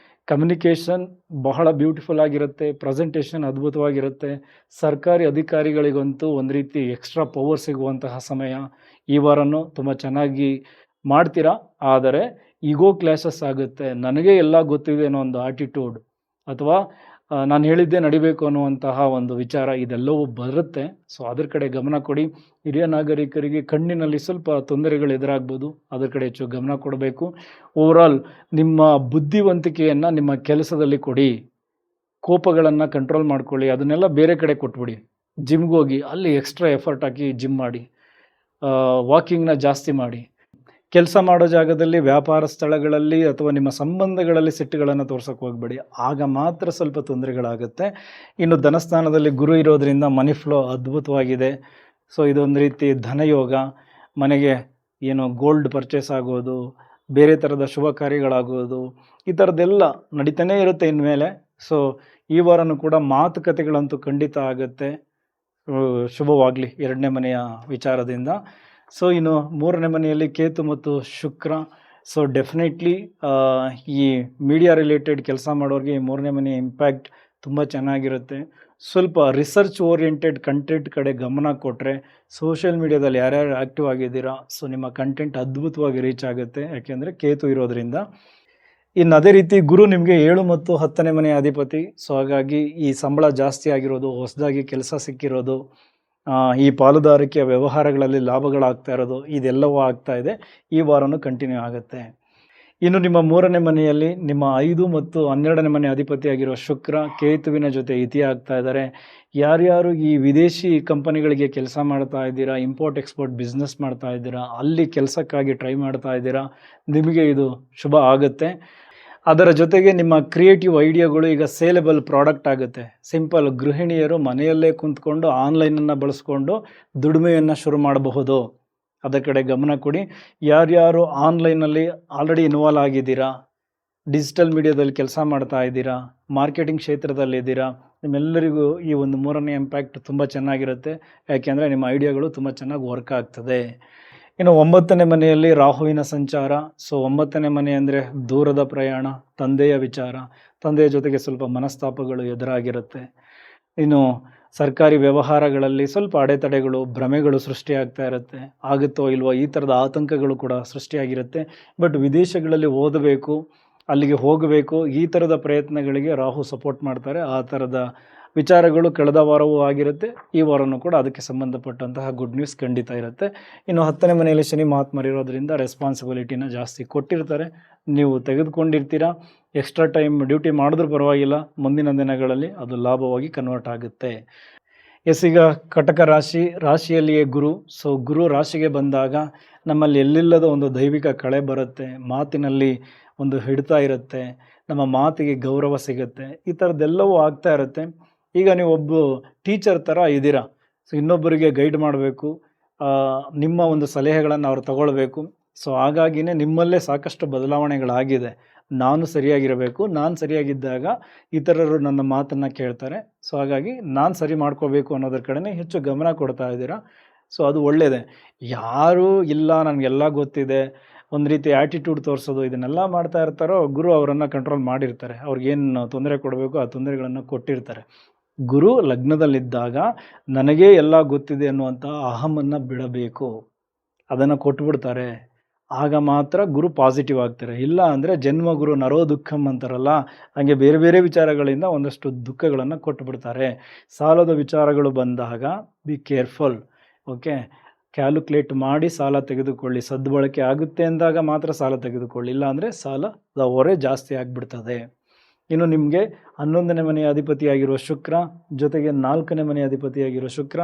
Speaker 1: ಕಮ್ಯುನಿಕೇಷನ್ ಬಹಳ ಬ್ಯೂಟಿಫುಲ್ ಆಗಿರುತ್ತೆ, ಪ್ರೆಸೆಂಟೇಷನ್ ಅದ್ಭುತವಾಗಿರುತ್ತೆ. ಸರ್ಕಾರಿ ಅಧಿಕಾರಿಗಳಿಗಂತೂ ಒಂದು ರೀತಿ ಎಕ್ಸ್ಟ್ರಾ ಪವರ್ ಸಿಗುವಂತಹ ಸಮಯ. ಈ ವಾರನೂ ತುಂಬ ಚೆನ್ನಾಗಿ ಮಾಡ್ತೀರಾ. ಆದರೆ ಈಗೋ ಕ್ಲಾಶಸ್ ಆಗುತ್ತೆ, ನನಗೆ ಎಲ್ಲ ಗೊತ್ತಿದೆ ಅನ್ನೋ ಒಂದು ಆಟಿಟ್ಯೂಡ್, ಅಥವಾ ನಾನು ಹೇಳಿದ್ದೇ ನಡಿಬೇಕು ಅನ್ನುವಂತಹ ಒಂದು ವಿಚಾರ ಇದೆಲ್ಲವೂ ಬರುತ್ತೆ. ಸೊ ಅದ್ರ ಕಡೆ ಗಮನ ಕೊಡಿ. ಹಿರಿಯ ನಾಗರಿಕರಿಗೆ ಕಣ್ಣಿನಲ್ಲಿ ಸ್ವಲ್ಪ ತೊಂದರೆಗಳು ಎದುರಾಗ್ಬೋದು, ಅದ್ರ ಕಡೆ ಹೆಚ್ಚು ಗಮನ ಕೊಡಬೇಕು. ಓವರಾಲ್ ನಿಮ್ಮ ಬುದ್ಧಿವಂತಿಕೆಯನ್ನು ನಿಮ್ಮ ಕೆಲಸದಲ್ಲಿ ಕೊಡಿ. ಕೋಪಗಳನ್ನು ಕಂಟ್ರೋಲ್ ಮಾಡ್ಕೊಳ್ಳಿ, ಅದನ್ನೆಲ್ಲ ಬೇರೆ ಕಡೆ ಕೊಟ್ಬಿಡಿ. ಜಿಮ್ಗೆ ಹೋಗಿ ಅಲ್ಲಿ ಎಕ್ಸ್ಟ್ರಾ ಎಫರ್ಟ್ ಹಾಕಿ ಜಿಮ್ ಮಾಡಿ, ವಾಕಿಂಗ್ನ ಜಾಸ್ತಿ ಮಾಡಿ. ಕೆಲಸ ಮಾಡೋ ಜಾಗದಲ್ಲಿ, ವ್ಯಾಪಾರ ಸ್ಥಳಗಳಲ್ಲಿ ಅಥವಾ ನಿಮ್ಮ ಸಂಬಂಧಗಳಲ್ಲಿ ಸಿಟ್ಟುಗಳನ್ನು ತೋರ್ಸೋಕೆ ಹೋಗಬೇಡಿ, ಆಗ ಮಾತ್ರ ಸ್ವಲ್ಪ ತೊಂದರೆಗಳಾಗುತ್ತೆ. ಇನ್ನು ಧನಸ್ಥಾನದಲ್ಲಿ ಗುರು ಇರೋದ್ರಿಂದ ಮನಿ ಫ್ಲೋ ಅದ್ಭುತವಾಗಿದೆ. ಸೊ ಇದೊಂದು ರೀತಿ ಧನಯೋಗ, ಮನೆಗೆ ಏನು ಗೋಲ್ಡ್ ಪರ್ಚೇಸ್ ಆಗೋದು, ಬೇರೆ ಥರದ ಶುಭ ಕಾರ್ಯಗಳಾಗೋದು, ಈ ಥರದ್ದೆಲ್ಲ ನಡೀತಾನೇ ಇರುತ್ತೆ ಇನ್ಮೇಲೆ. ಸೊ ಈ ವಾರನೂ ಕೂಡ ಮಾತುಕತೆಗಳಂತೂ ಖಂಡಿತ ಆಗುತ್ತೆ. ಶುಭವಾಗಲಿ 2ನೇ ಮನೆಯ ವಿಚಾರದಿಂದ. ಸೊ ಇನ್ನು 3ನೇ ಮನೆಯಲ್ಲಿ ಕೇತು ಮತ್ತು ಶುಕ್ರ. ಸೊ ಡೆಫಿನೆಟ್ಲಿ ಈ ಮೀಡಿಯಾ ರಿಲೇಟೆಡ್ ಕೆಲಸ ಮಾಡೋರಿಗೆ ಈ 3ನೇ ಮನೆಯ ಇಂಪ್ಯಾಕ್ಟ್ ತುಂಬ ಚೆನ್ನಾಗಿರುತ್ತೆ. ಸ್ವಲ್ಪ ರಿಸರ್ಚ್ ಓರಿಯೆಂಟೆಡ್ ಕಂಟೆಂಟ್ ಕಡೆ ಗಮನ ಕೊಟ್ಟರೆ, ಸೋಷಿಯಲ್ ಮೀಡಿಯಾದಲ್ಲಿ ಯಾರ್ಯಾರು ಆ್ಯಕ್ಟಿವ್ ಆಗಿದ್ದೀರಾ, ಸೊ ನಿಮ್ಮ ಕಂಟೆಂಟ್ ಅದ್ಭುತವಾಗಿ ರೀಚ್ ಆಗುತ್ತೆ, ಯಾಕೆಂದರೆ ಕೇತು ಇರೋದ್ರಿಂದ. ಇನ್ನು ಅದೇ ರೀತಿ ಗುರು ನಿಮಗೆ 7 ಮತ್ತು 10ನೇ ಮನೆಯ ಅಧಿಪತಿ. ಸೊ ಹಾಗಾಗಿ ಈ ಸಂಬಳ ಜಾಸ್ತಿ ಆಗಿರೋದು, ಹೊಸದಾಗಿ ಕೆಲಸ ಸಿಕ್ಕಿರೋದು, ಈ ಪಾಲುದಾರಿಕೆಯ ವ್ಯವಹಾರಗಳಲ್ಲಿ ಲಾಭಗಳಾಗ್ತಾ ಇರೋದು, ಇದೆಲ್ಲವೂ ಆಗ್ತಾ ಇದೆ. ಈ ವಾರನೂ ಕಂಟಿನ್ಯೂ ಆಗುತ್ತೆ. ಇನ್ನು ನಿಮ್ಮ 3ನೇ ಮನೆಯಲ್ಲಿ ನಿಮ್ಮ 5 ಮತ್ತು 12ನೇ ಮನೆ ಅಧಿಪತಿಯಾಗಿರುವ ಶುಕ್ರ ಕೇತುವಿನ ಜೊತೆ ಇತಿ ಆಗ್ತಾ ಇದ್ದಾರೆ. ಯಾರ್ಯಾರು ಈ ವಿದೇಶಿ ಕಂಪನಿಗಳಿಗೆ ಕೆಲಸ ಮಾಡ್ತಾ ಇದ್ದೀರಾ, ಇಂಪೋರ್ಟ್ ಎಕ್ಸ್ಪೋರ್ಟ್ ಬಿಸ್ನೆಸ್ ಮಾಡ್ತಾ ಇದ್ದೀರಾ, ಅಲ್ಲಿ ಕೆಲಸಕ್ಕಾಗಿ ಟ್ರೈ ಮಾಡ್ತಾ ಇದ್ದೀರಾ, ನಿಮಗೆ ಇದು ಶುಭ ಆಗುತ್ತೆ. ಅದರ ಜೊತೆಗೆ ನಿಮ್ಮ ಕ್ರಿಯೇಟಿವ್ ಐಡಿಯಾಗಳು ಈಗ ಸೇಲೆಬಲ್ ಪ್ರಾಡಕ್ಟ್ ಆಗುತ್ತೆ. ಸಿಂಪಲ್ ಗೃಹಿಣಿಯರು ಮನೆಯಲ್ಲೇ ಕುಂತ್ಕೊಂಡು ಆನ್ಲೈನನ್ನು ಬಳಸ್ಕೊಂಡು ದುಡಿಮೆಯನ್ನು ಶುರು ಮಾಡಬಹುದು. ಅದರ ಕಡೆ ಗಮನ ಕೊಡಿ. ಯಾರ್ಯಾರು ಆನ್ಲೈನಲ್ಲಿ ಆಲ್ರೆಡಿ ಇನ್ವಾಲ್ವ್ ಆಗಿದ್ದೀರಾ, ಡಿಜಿಟಲ್ ಮೀಡಿಯಾದಲ್ಲಿ ಕೆಲಸ ಮಾಡ್ತಾ ಇದ್ದೀರಾ, ಮಾರ್ಕೆಟಿಂಗ್ ಕ್ಷೇತ್ರದಲ್ಲಿದ್ದೀರಾ, ನಿಮ್ಮೆಲ್ಲರಿಗೂ ಈ ಒಂದು 3ನೇ ಇಂಪ್ಯಾಕ್ಟ್ ತುಂಬ ಚೆನ್ನಾಗಿರುತ್ತೆ. ಯಾಕೆಂದರೆ ನಿಮ್ಮ ಐಡಿಯಾಗಳು ತುಂಬ ಚೆನ್ನಾಗಿ ವರ್ಕ್ ಆಗ್ತದೆ. ಇನ್ನು 9ನೇ ಮನೆಯಲ್ಲಿ ರಾಹುವಿನ ಸಂಚಾರ. ಸೊ 9ನೇ ಮನೆ ಅಂದರೆ ದೂರದ ಪ್ರಯಾಣ, ತಂದೆಯ ವಿಚಾರ, ತಂದೆಯ ಜೊತೆಗೆ ಸ್ವಲ್ಪ ಮನಸ್ತಾಪಗಳು ಎದುರಾಗಿರುತ್ತೆ. ಇನ್ನು ಸರ್ಕಾರಿ ವ್ಯವಹಾರಗಳಲ್ಲಿ ಸ್ವಲ್ಪ ಅಡೆತಡೆಗಳು, ಭ್ರಮೆಗಳು ಸೃಷ್ಟಿಯಾಗ್ತಾ ಇರುತ್ತೆ. ಆಗುತ್ತೋ ಇಲ್ವೋ ಈ ಥರದ ಆತಂಕಗಳು ಕೂಡ ಸೃಷ್ಟಿಯಾಗಿರುತ್ತೆ. ಬಟ್ ವಿದೇಶಗಳಲ್ಲಿ ಓದಬೇಕು, ಅಲ್ಲಿಗೆ ಹೋಗಬೇಕು, ಈ ಥರದ ಪ್ರಯತ್ನಗಳಿಗೆ ರಾಹು ಸಪೋರ್ಟ್ ಮಾಡ್ತಾರೆ. ಆ ಥರದ ವಿಚಾರಗಳು ಕಳೆದ ವಾರವೂ ಆಗಿರುತ್ತೆ, ಈ ವಾರನೂ ಕೂಡ ಅದಕ್ಕೆ ಸಂಬಂಧಪಟ್ಟಂತಹ ಗುಡ್ ನ್ಯೂಸ್ ಖಂಡಿತ ಇರುತ್ತೆ. ಇನ್ನು 10ನೇ ಮನೆಯಲ್ಲಿ ಶನಿ ಮಹಾತ್ಮರಿರೋದ್ರಿಂದ ರೆಸ್ಪಾನ್ಸಿಬಿಲಿಟಿನ ಜಾಸ್ತಿ ಕೊಟ್ಟಿರ್ತಾರೆ, ನೀವು ತೆಗೆದುಕೊಂಡಿರ್ತೀರಾ. ಎಕ್ಸ್ಟ್ರಾ ಟೈಮ್ ಡ್ಯೂಟಿ ಮಾಡಿದ್ರೂ ಪರವಾಗಿಲ್ಲ, ಮುಂದಿನ ದಿನಗಳಲ್ಲಿ ಅದು ಲಾಭವಾಗಿ ಕನ್ವರ್ಟ್ ಆಗುತ್ತೆ. ಈಗ ಕಟಕ ರಾಶಿಯಲ್ಲಿಯೇ ಗುರು. ಸೊ ಗುರು ರಾಶಿಗೆ ಬಂದಾಗ ನಮ್ಮಲ್ಲಿ ಎಲ್ಲಿಲ್ಲದ ಒಂದು ದೈವಿಕ ಕಳೆ ಬರುತ್ತೆ, ಮಾತಿನಲ್ಲಿ ಒಂದು ಹಿಡಿತ ಇರುತ್ತೆ, ನಮ್ಮ ಮಾತಿಗೆ ಗೌರವ ಸಿಗುತ್ತೆ, ಈ ಥರದ್ದೆಲ್ಲವೂ ಆಗ್ತಾ ಇರುತ್ತೆ. ಈಗ ನೀವು ಒಬ್ಬ ಟೀಚರ್ ಥರ ಇದ್ದೀರಾ. ಸೊ ಇನ್ನೊಬ್ಬರಿಗೆ ಗೈಡ್ ಮಾಡಬೇಕು, ನಿಮ್ಮ ಒಂದು ಸಲಹೆಗಳನ್ನು ಅವ್ರು ತಗೊಳ್ಬೇಕು. ಸೊ ಹಾಗಾಗಿನೇ ನಿಮ್ಮಲ್ಲೇ ಸಾಕಷ್ಟು ಬದಲಾವಣೆಗಳಾಗಿದೆ. ನಾನು ಸರಿಯಾಗಿರಬೇಕು, ನಾನು ಸರಿಯಾಗಿದ್ದಾಗ ಇತರರು ನನ್ನ ಮಾತನ್ನು ಕೇಳ್ತಾರೆ. ಸೊ ಹಾಗಾಗಿ ನಾನು ಸರಿ ಮಾಡ್ಕೋಬೇಕು ಅನ್ನೋದ್ರ ಕಡೆನೇ ಹೆಚ್ಚು ಗಮನ ಕೊಡ್ತಾ ಇದ್ದೀರಾ. ಸೊ ಅದು ಒಳ್ಳೆಯದೇ. ಯಾರೂ ಇಲ್ಲ ನನಗೆಲ್ಲ ಗೊತ್ತಿದೆ, ಒಂದು ರೀತಿ ಆ್ಯಟಿಟ್ಯೂಡ್ ತೋರಿಸೋದು, ಇದನ್ನೆಲ್ಲ ಮಾಡ್ತಾ ಇರ್ತಾರೋ ಗುರು ಅವರನ್ನು ಕಂಟ್ರೋಲ್ ಮಾಡಿರ್ತಾರೆ. ಅವ್ರಿಗೇನು ತೊಂದರೆ ಕೊಡಬೇಕು ಆ ತೊಂದರೆಗಳನ್ನು ಕೊಟ್ಟಿರ್ತಾರೆ. ಗುರು ಲಗ್ನದಲ್ಲಿದ್ದಾಗ ನನಗೇ ಎಲ್ಲ ಗೊತ್ತಿದೆ ಅನ್ನುವಂಥ ಅಹಮನ್ನು ಬಿಡಬೇಕು, ಅದನ್ನು ಕೊಟ್ಬಿಡ್ತಾರೆ. ಆಗ ಮಾತ್ರ ಗುರು ಪಾಸಿಟಿವ್ ಆಗ್ತಾರೆ. ಇಲ್ಲ ಅಂದರೆ ಜನ್ಮ ಗುರು ನರೋ ದುಃಖಂ ಅಂತಾರಲ್ಲ, ಹಾಗೆ ಬೇರೆ ಬೇರೆ ವಿಚಾರಗಳಿಂದ ಒಂದಷ್ಟು ದುಃಖಗಳನ್ನು ಕೊಟ್ಟುಬಿಡ್ತಾರೆ. ಸಾಲದ ವಿಚಾರಗಳು ಬಂದಾಗ ಬಿ ಕೇರ್ಫುಲ್. ಓಕೆ, ಕ್ಯಾಲ್ಕುಲೇಟ್ ಮಾಡಿ ಸಾಲ ತೆಗೆದುಕೊಳ್ಳಿ. ಸದ್ಬಳಕೆ ಆಗುತ್ತೆ ಅಂದಾಗ ಮಾತ್ರ ಸಾಲ ತೆಗೆದುಕೊಳ್ಳಿ, ಇಲ್ಲ ಅಂದರೆ ಸಾಲದ ಹೊರೆ ಜಾಸ್ತಿ ಆಗಿಬಿಡ್ತದೆ. ಇನ್ನು ನಿಮಗೆ 11ನೇ ಮನೆಯ ಅಧಿಪತಿಯಾಗಿರುವ ಶುಕ್ರ ಜೊತೆಗೆ 4ನೇ ಮನೆಯ ಅಧಿಪತಿಯಾಗಿರುವ ಶುಕ್ರ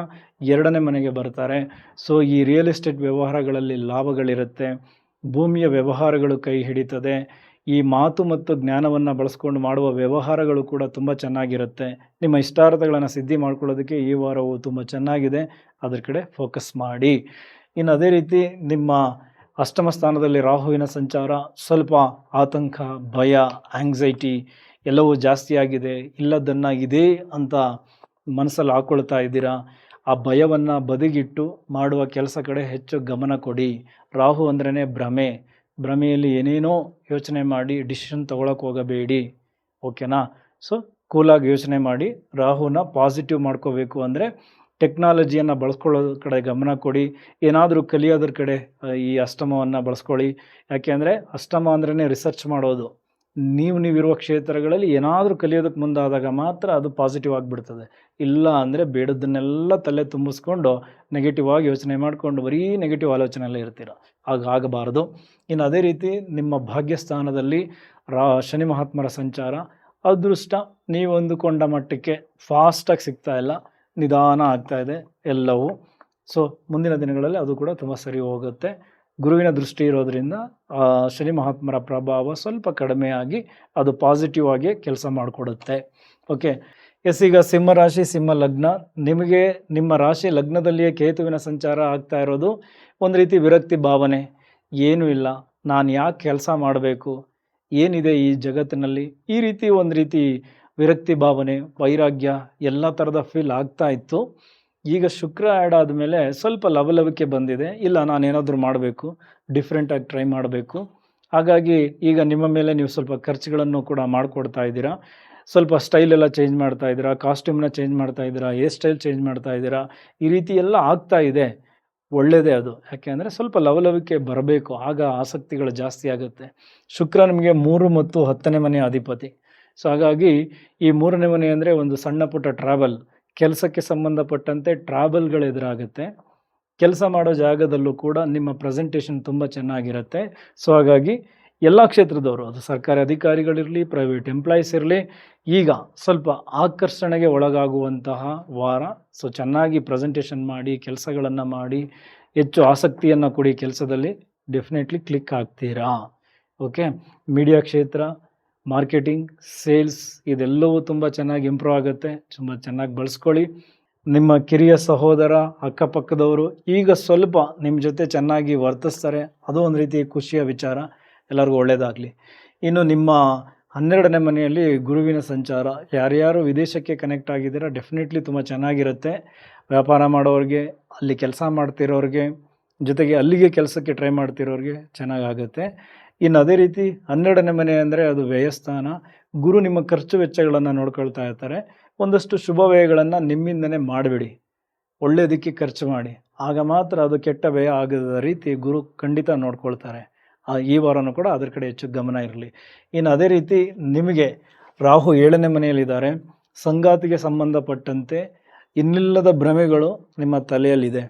Speaker 1: 2ನೇ ಮನೆಗೆ ಬರ್ತಾರೆ. ಸೊ ಈ ರಿಯಲ್ ಎಸ್ಟೇಟ್ ವ್ಯವಹಾರಗಳಲ್ಲಿ ಲಾಭಗಳಿರುತ್ತೆ, ಭೂಮಿಯ ವ್ಯವಹಾರಗಳು ಕೈ ಹಿಡಿತದೆ. ಈ ಮಾತು ಮತ್ತು ಜ್ಞಾನವನ್ನು ಬಳಸ್ಕೊಂಡು ಮಾಡುವ ವ್ಯವಹಾರಗಳು ಕೂಡ ತುಂಬ ಚೆನ್ನಾಗಿರುತ್ತೆ. ನಿಮ್ಮ ಇಷ್ಟಾರ್ಥಗಳನ್ನು ಸಿದ್ಧಿ ಮಾಡ್ಕೊಳ್ಳೋದಕ್ಕೆ ಈ ವಾರವು ತುಂಬ ಚೆನ್ನಾಗಿದೆ, ಅದರ ಕಡೆ ಫೋಕಸ್ ಮಾಡಿ. ಇನ್ನು ಅದೇ ರೀತಿ ನಿಮ್ಮ ಅಷ್ಟಮ ಸ್ಥಾನದಲ್ಲಿ ರಾಹುವಿನ ಸಂಚಾರ, ಸ್ವಲ್ಪ ಆತಂಕ, ಭಯ, ಆಂಗ್ಸೈಟಿ ಎಲ್ಲವೂ ಜಾಸ್ತಿ ಆಗಿದೆ. ಇಲ್ಲದನ್ನು ಇದೇ ಅಂತ ಮನಸ್ಸಲ್ಲಿ ಹಾಕ್ಕೊಳ್ತಾ ಇದ್ದೀರಾ. ಆ ಭಯವನ್ನು ಬದಿಗಿಟ್ಟು ಮಾಡುವ ಕೆಲಸ ಕಡೆ ಹೆಚ್ಚು ಗಮನ ಕೊಡಿ. ರಾಹು ಅಂದ್ರೇ ಭ್ರಮೆ, ಭ್ರಮೆಯಲ್ಲಿ ಏನೇನೋ ಯೋಚನೆ ಮಾಡಿ ಡಿಸಿಷನ್ ತೊಗೊಳಕ್ಕೆ ಹೋಗಬೇಡಿ. ಓಕೆನಾ? ಸೊ ಕೂಲಾಗಿ ಯೋಚನೆ ಮಾಡಿ ರಾಹುನ ಪಾಸಿಟಿವ್ ಮಾಡ್ಕೋಬೇಕು ಅಂದರೆ ಟೆಕ್ನಾಲಜಿಯನ್ನು ಬಳಸ್ಕೊಳ್ಳೋದ್ರ ಕಡೆ ಗಮನ ಕೊಡಿ. ಏನಾದರೂ ಕಲಿಯೋದ್ರ ಕಡೆ ಈ ಅಷ್ಟಮವನ್ನು ಬಳಸ್ಕೊಳ್ಳಿ. ಯಾಕೆ ಅಂದರೆ ಅಷ್ಟಮ ಅಂದ್ರೇ ರಿಸರ್ಚ್ ಮಾಡೋದು, ನೀವಿರುವ ಕ್ಷೇತ್ರಗಳಲ್ಲಿ ಏನಾದರೂ ಕಲಿಯೋದಕ್ಕೆ ಮುಂದಾದಾಗ ಮಾತ್ರ ಅದು ಪಾಸಿಟಿವ್ ಆಗಿಬಿಡ್ತದೆ. ಇಲ್ಲ ಅಂದರೆ ಬೇಡದನ್ನೆಲ್ಲ ತಲೆ ತುಂಬಿಸ್ಕೊಂಡು ನೆಗೆಟಿವ್ ಆಗಿ ಯೋಚನೆ ಮಾಡಿಕೊಂಡು ಬರೀ ನೆಗೆಟಿವ್ ಆಲೋಚನೆಯಲ್ಲೇ ಇರ್ತೀರ. ಆಗಬಾರ್ದು. ಇನ್ನು ಅದೇ ರೀತಿ ನಿಮ್ಮ ಭಾಗ್ಯಸ್ಥಾನದಲ್ಲಿ ಶನಿ ಮಹಾತ್ಮರ ಸಂಚಾರ, ಅದೃಷ್ಟ ನೀವು ಅಂದುಕೊಂಡ ಮಟ್ಟಕ್ಕೆ ಫಾಸ್ಟಾಗಿ ಸಿಗ್ತಾ ಇಲ್ಲ, ನಿಧಾನ ಆಗ್ತಾ ಇದೆ ಎಲ್ಲವೂ. ಸೊ ಮುಂದಿನ ದಿನಗಳಲ್ಲಿ ಅದು ಕೂಡ ತುಂಬ ಸರಿ ಹೋಗುತ್ತೆ. ಗುರುವಿನ ದೃಷ್ಟಿ ಇರೋದರಿಂದ ಶನಿ ಮಹಾತ್ಮರ ಪ್ರಭಾವ ಸ್ವಲ್ಪ ಕಡಿಮೆಯಾಗಿ ಅದು ಪಾಸಿಟಿವ್ ಆಗಿ ಕೆಲಸ ಮಾಡಿಕೊಡುತ್ತೆ. ಓಕೆ ಎಸ್, ಈಗ ಸಿಂಹರಾಶಿ ಸಿಂಹ ಲಗ್ನ, ನಿಮಗೆ ನಿಮ್ಮ ರಾಶಿ ಲಗ್ನದಲ್ಲಿಯೇ ಕೇತುವಿನ ಸಂಚಾರ ಆಗ್ತಾ ಇರೋದು ಒಂದು ರೀತಿ ವಿರಕ್ತಿ ಭಾವನೆ. ಏನೂ ಇಲ್ಲ, ನಾನು ಯಾಕೆ ಕೆಲಸ ಮಾಡಬೇಕು, ಏನಿದೆ ಈ ಜಗತ್ತಿನಲ್ಲಿ, ಈ ರೀತಿ ಒಂದು ರೀತಿ ವಿರಕ್ತಿ ಭಾವನೆ, ವೈರಾಗ್ಯ ಎಲ್ಲ ಥರದ ಫೀಲ್ ಆಗ್ತಾ ಇತ್ತು. ಈಗ ಶುಕ್ರ ಆ್ಯಡ್ ಆದಮೇಲೆ ಸ್ವಲ್ಪ ಲವಲವಿಕೆ ಬಂದಿದೆ. ಇಲ್ಲ, ನಾನೇನಾದರೂ ಮಾಡಬೇಕು, ಡಿಫ್ರೆಂಟಾಗಿ ಟ್ರೈ ಮಾಡಬೇಕು. ಹಾಗಾಗಿ ಈಗ ನಿಮ್ಮ ಮೇಲೆ ನೀವು ಸ್ವಲ್ಪ ಖರ್ಚುಗಳನ್ನು ಕೂಡ ಮಾಡಿಕೊಡ್ತಾ ಇದ್ದೀರಾ. ಸ್ವಲ್ಪ ಸ್ಟೈಲೆಲ್ಲ ಚೇಂಜ್ ಮಾಡ್ತಾ ಇದ್ದೀರಾ, ಕಾಸ್ಟ್ಯೂಮ್ನ ಚೇಂಜ್ ಮಾಡ್ತಾ ಇದ್ದೀರಾ, ಹೇರ್ ಸ್ಟೈಲ್ ಚೇಂಜ್ ಮಾಡ್ತಾ ಇದ್ದೀರಾ. ಈ ರೀತಿ ಎಲ್ಲ ಆಗ್ತಾ ಇದೆ, ಒಳ್ಳೆಯದೇ ಅದು. ಯಾಕೆಂದರೆ ಸ್ವಲ್ಪ ಲವಲವಿಕೆ ಬರಬೇಕು, ಆಗ ಆಸಕ್ತಿಗಳು ಜಾಸ್ತಿ ಆಗುತ್ತೆ. ಶುಕ್ರ ನಿಮಗೆ 3 ಮತ್ತು 10ನೇ ಮನೆಯ ಅಧಿಪತಿ. ಸೊ ಹಾಗಾಗಿ ಈ 3ನೇ ಮನೆ ಅಂದರೆ ಒಂದು ಸಣ್ಣ ಪುಟ್ಟ ಟ್ರಾವೆಲ್, ಕೆಲಸಕ್ಕೆ ಸಂಬಂಧಪಟ್ಟಂತೆ ಟ್ರಾವೆಲ್ಗಳು ಎದುರಾಗುತ್ತೆ. ಕೆಲಸ ಮಾಡೋ ಜಾಗದಲ್ಲೂ ಕೂಡ ನಿಮ್ಮ ಪ್ರೆಸೆಂಟೇಷನ್ ತುಂಬ ಚೆನ್ನಾಗಿರುತ್ತೆ. ಸೊ ಹಾಗಾಗಿ ಎಲ್ಲ ಕ್ಷೇತ್ರದವರು, ಅದು ಸರ್ಕಾರಿ ಅಧಿಕಾರಿಗಳಿರಲಿ, ಪ್ರೈವೇಟ್ ಎಂಪ್ಲಾಯೀಸ್ ಇರಲಿ, ಈಗ ಸ್ವಲ್ಪ ಆಕರ್ಷಣೆಗೆ ಒಳಗಾಗುವಂತಹ ವಾರ. ಸೊ ಚೆನ್ನಾಗಿ ಪ್ರೆಸೆಂಟೇಷನ್ ಮಾಡಿ, ಕೆಲಸಗಳನ್ನು ಮಾಡಿ, ಹೆಚ್ಚು ಆಸಕ್ತಿಯನ್ನು ಕೊಡಿ ಕೆಲಸದಲ್ಲಿ, ಡೆಫಿನೆಟ್ಲಿ ಕ್ಲಿಕ್ ಆಗ್ತೀರಾ. ಓಕೆ, ಮೀಡಿಯಾ ಕ್ಷೇತ್ರ, ಮಾರ್ಕೆಟಿಂಗ್, ಸೇಲ್ಸ್ ಇದೆಲ್ಲವೂ ತುಂಬ ಚೆನ್ನಾಗಿ ಇಂಪ್ರೂವ್ ಆಗುತ್ತೆ. ತುಂಬ ಚೆನ್ನಾಗಿ ಬಳಸ್ಕೊಳ್ಳಿ. ನಿಮ್ಮ ಕಿರಿಯ ಸಹೋದರ, ಅಕ್ಕಪಕ್ಕದವರು ಈಗ ಸ್ವಲ್ಪ ನಿಮ್ಮ ಜೊತೆ ಚೆನ್ನಾಗಿ ವರ್ತಿಸ್ತಾರೆ, ಅದು ಒಂದು ರೀತಿ ಖುಷಿಯ ವಿಚಾರ. ಎಲ್ಲರಿಗೂ ಒಳ್ಳೆಯದಾಗಲಿ. ಇನ್ನು ನಿಮ್ಮ 12ನೇ ಮನೆಯಲ್ಲಿ ಗುರುವಿನ ಸಂಚಾರ, ಯಾರ್ಯಾರು ವಿದೇಶಕ್ಕೆ ಕನೆಕ್ಟ್ ಆಗಿದ್ದೀರಾ ಡೆಫಿನೆಟ್ಲಿ ತುಂಬ ಚೆನ್ನಾಗಿರುತ್ತೆ. ವ್ಯಾಪಾರ ಮಾಡೋರಿಗೆ, ಅಲ್ಲಿ ಕೆಲಸ ಮಾಡ್ತಿರೋರಿಗೆ, ಜೊತೆಗೆ ಅಲ್ಲಿಗೆ ಕೆಲಸಕ್ಕೆ ಟ್ರೈ ಮಾಡ್ತಿರೋರಿಗೆ ಚೆನ್ನಾಗಾಗುತ್ತೆ. ಇನ್ನು ಅದೇ ರೀತಿ 12ನೇ ಮನೆ ಅಂದರೆ ಅದು ವ್ಯಯಸ್ಥಾನ. ಗುರು ನಿಮ್ಮ ಖರ್ಚು ವೆಚ್ಚಗಳನ್ನು ನೋಡ್ಕೊಳ್ತಾ ಇರ್ತಾರೆ. ಒಂದಷ್ಟು ಶುಭ ವ್ಯಯಗಳನ್ನು ನಿಮ್ಮಿಂದನೇ ಮಾಡಿಬಿಡಿ, ಒಳ್ಳೆಯದಕ್ಕೆ ಖರ್ಚು ಮಾಡಿ, ಆಗ ಮಾತ್ರ ಅದು ಕೆಟ್ಟ ವ್ಯಯ ಆಗದ ರೀತಿ ಗುರು ಖಂಡಿತ ನೋಡ್ಕೊಳ್ತಾರೆ. ಈ ವಾರನೂ ಕೂಡ ಅದರ ಕಡೆ ಹೆಚ್ಚು ಗಮನ ಇರಲಿ. ಇನ್ನು ಅದೇ ರೀತಿ ನಿಮಗೆ ರಾಹು 7ನೇ ಮನೆಯಲ್ಲಿದ್ದಾರೆ. ಸಂಗಾತಿಗೆ ಸಂಬಂಧಪಟ್ಟಂತೆ ಇನ್ನಿಲ್ಲದ ಭ್ರಮೆಗಳು ನಿಮ್ಮ ತಲೆಯಲ್ಲಿದೆ.